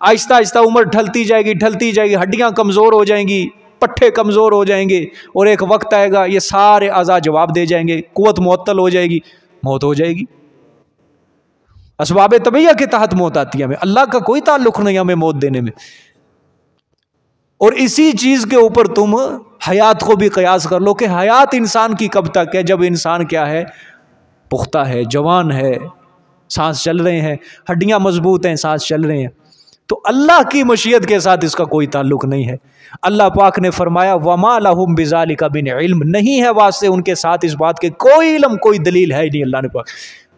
آہستہ آہستہ عمر ڈھلتی جائے گی، ڈھلتی جائے گی، ہڈیاں کمزور ہو جائیں گی، پٹھے کمزور ہو جائیں گے، اور ایک وقت آئے گا یہ سارے اعضاء جواب دے جائیں گے، قوت معطل ہو جائے گی، موت ہو جائے گی۔ اسباب طبیعہ کے تحت موت آتی ہے، ہمیں اللہ کا کوئی تعلق نہیں ہمیں موت دینے میں۔ اور اسی چیز کے اوپر تم حیات کو بھی قیاس کر لو کہ حیات انسان کی کب تک ہے؟ جب انسان کیا ہے؟ پختہ ہے، جوان ہے، سانس چل رہے ہیں، ہڈیاں مضبوط ہیں، سانس چل رہے ہیں۔ تو اللہ کی مشیت کے ساتھ اس کا کوئی تعلق نہیں ہے۔ اللہ پاک نے فرمایا وَمَا لَهُمْ بِذَلِكَ مِنْ عِلْمٍ، نہیں ہے واسطے ان کے ساتھ اس بات کے کوئی علم، کوئی دلیل ہے ہی نہیں۔ اللہ نے پاک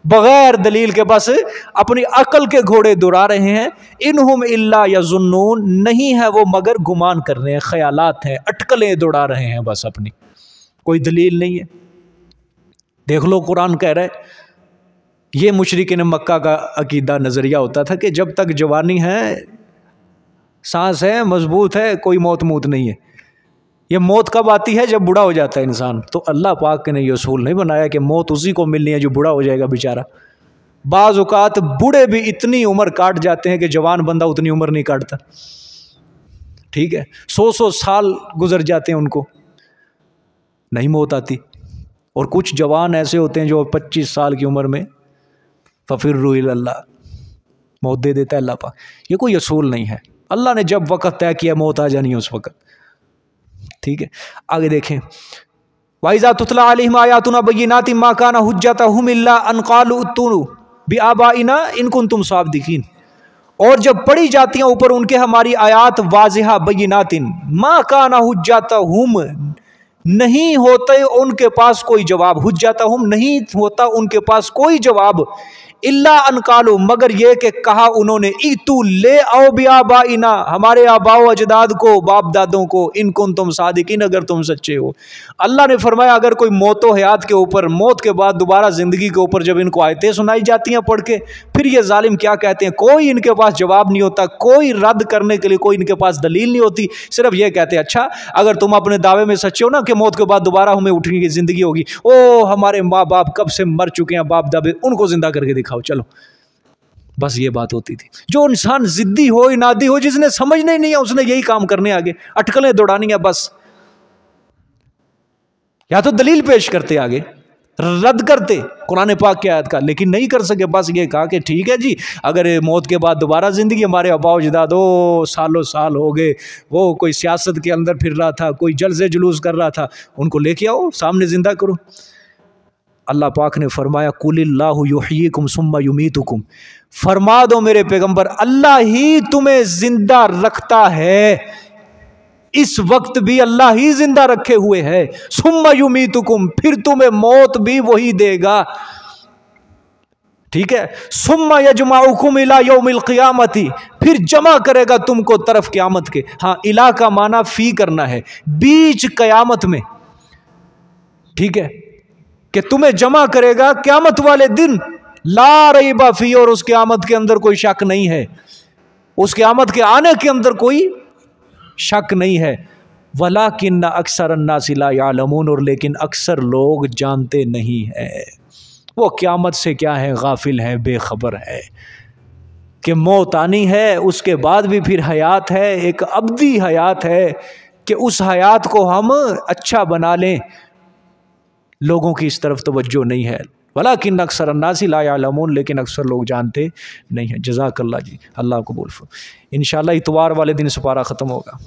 بغیر دلیل کے بس اپنی عقل کے گھوڑے دوڑا رہے ہیں۔ انہم الا یظنون، نہیں ہے وہ مگر گمان کر رہے ہیں، خیالات ہیں، اٹکلیں دوڑا رہے ہیں بس اپنی، کوئی دلیل نہیں ہے۔ دیکھ لو قرآن کہہ رہا ہے، یہ مشرکین مکہ کا عقیدہ نظریہ ہوتا تھا کہ جب تک جوانی ہے، سانس ہے، مضبوط ہے، کوئی موت نہیں ہے۔ یہ موت کب آتی ہے؟ جب بوڑھا ہو جاتا ہے انسان۔ تو اللہ پاک نے یہ اصول نہیں بنایا کہ موت اسی کو ملنی ہے جو بوڑھا ہو جائے گا بیچارہ۔ بعض اوقات بوڑھے بھی اتنی عمر کاٹ جاتے ہیں کہ جوان بندہ اتنی عمر نہیں کاٹتا، ٹھیک ہے، 100 سال گزر جاتے ہیں ان کو، نہیں موت آتی۔ اور کچھ جوان ایسے ہوتے ہیں جو 25 سال کی عمر میں فَفِرُّوا إِلَى اللَّهِ، موت دے دیتا ہے اللہ پاک۔ یہ کوئی اصول نہیں ہے، اللہ نے جب وقت طے کیا موت آ جانی ہے اس وقت، ٹھیک ہے۔ آگے دیکھیں، وَإِذَا تُتْلَىٰ عَلَيْهِمْ آيَاتُنَا بَيِّنَاتٍ مَا كَانَ حُجَّتُهُمْ إِلَّا أَن قَالُوا ائْتُونَا بِآبَائِنَا إِن كُنتُمْ صَادِقِينَ۔ اور جب پڑھی جاتی ہیں اوپر ان کے ہماری آیات واضحہ بینات ما کان حجتہم، نہیں ہوتے ان کے پاس کوئی جواب، حجتہم نہیں ہوتا ان کے پاس کوئی جواب، الا ان قالوا مگر یہ کہ کہا انہوں نے ایتو لے آؤ بیابائنا ہمارے آباء و اجداد کو، باپ دادوں کو، ان کنتم صادقین اگر تم سچے ہو۔ اللہ نے فرمایا اگر کوئی موت و حیات کے اوپر، موت کے بعد دوبارہ زندگی کے اوپر جب ان کو آیتیں سنائی جاتی ہیں پڑھ کے، پھر یہ ظالم کیا کہتے ہیں، کوئی ان کے پاس جواب نہیں ہوتا، کوئی رد کرنے کے لیے کوئی ان کے پاس دلیل نہیں ہوتی، صرف یہ کہتے ہیں اچھا اگر تم اپنے دعوے میں سچے ہو نا کہ موت کے بعد دوبارہ ہمیں اٹھنے کی زندگی ہوگی، او ہمارے ماں باپ کب سے مر چکے ہیں، باپ دادے، ان کو زندہ کر کے دکھاؤ چلو، بس یہ بات ہوتی تھی۔ جو انسان ضدی ہو، انادی ہو، جس نے سمجھنا ہی نہیں ہے اس نے یہی کام کرنے آگے، اٹکلیں دوڑانی ہے بس، یا تو دلیل پیش کرتے آگے، رد کرتے قرآن پاک کی آیت کا، لیکن نہیں کر سکے، بس یہ کہا کہ ٹھیک ہے جی اگر موت کے بعد دوبارہ زندگی، ہمارے آباء و اجداد سالوں سال ہو گئے، وہ کوئی سیاست کے اندر پھر رہا تھا، کوئی جلسے جلوس کر رہا تھا، ان کو لے کے آؤ سامنے زندہ کرو۔ اللہ پاک نے فرمایا قل اللہ یحییکم ثم یمیتکم، فرما دو میرے پیغمبر اللہ ہی تمہیں زندہ رکھتا ہے، اس وقت بھی اللہ ہی زندہ رکھے ہوئے ہے، ثم یمیتکم پھر تمہیں موت بھی وہی دے گا، ٹھیک ہے، ثم یجمعکم الی یوم القیامت پھر جمع کرے گا تم کو طرف قیامت کے، ہاں الی کا معنی فی کرنا ہے، بیچ قیامت میں، ٹھیک ہے، کہ تمہیں جمع کرے گا قیامت والے دن، لا ریب فی، اور اس قیامت کے اندر کوئی شک نہیں ہے، اس قیامت کے آنے کے اندر کوئی شک نہیں ہے، ولیکن اکثر الناس لا یعلمون، اور لیکن اکثر لوگ جانتے نہیں ہیں، وہ قیامت سے کیا ہے، غافل ہیں، بے خبر ہے کہ موت آنی ہے، اس کے بعد بھی پھر حیات ہے، ایک ابدی حیات ہے کہ اس حیات کو ہم اچھا بنا لیں، لوگوں کی اس طرف توجہ نہیں ہے، ولیکن اکثر الناس لا یعلمون، لیکن اکثر لوگ جانتے نہیں ہیں۔ جزاک اللہ جی، اللہ قبول فرمائے۔ انشاءاللہ اتوار والے دن سپارہ ختم ہوگا۔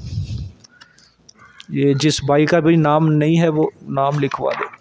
یہ جس بھائی کا بھی نام نہیں ہے وہ نام لکھوا دے۔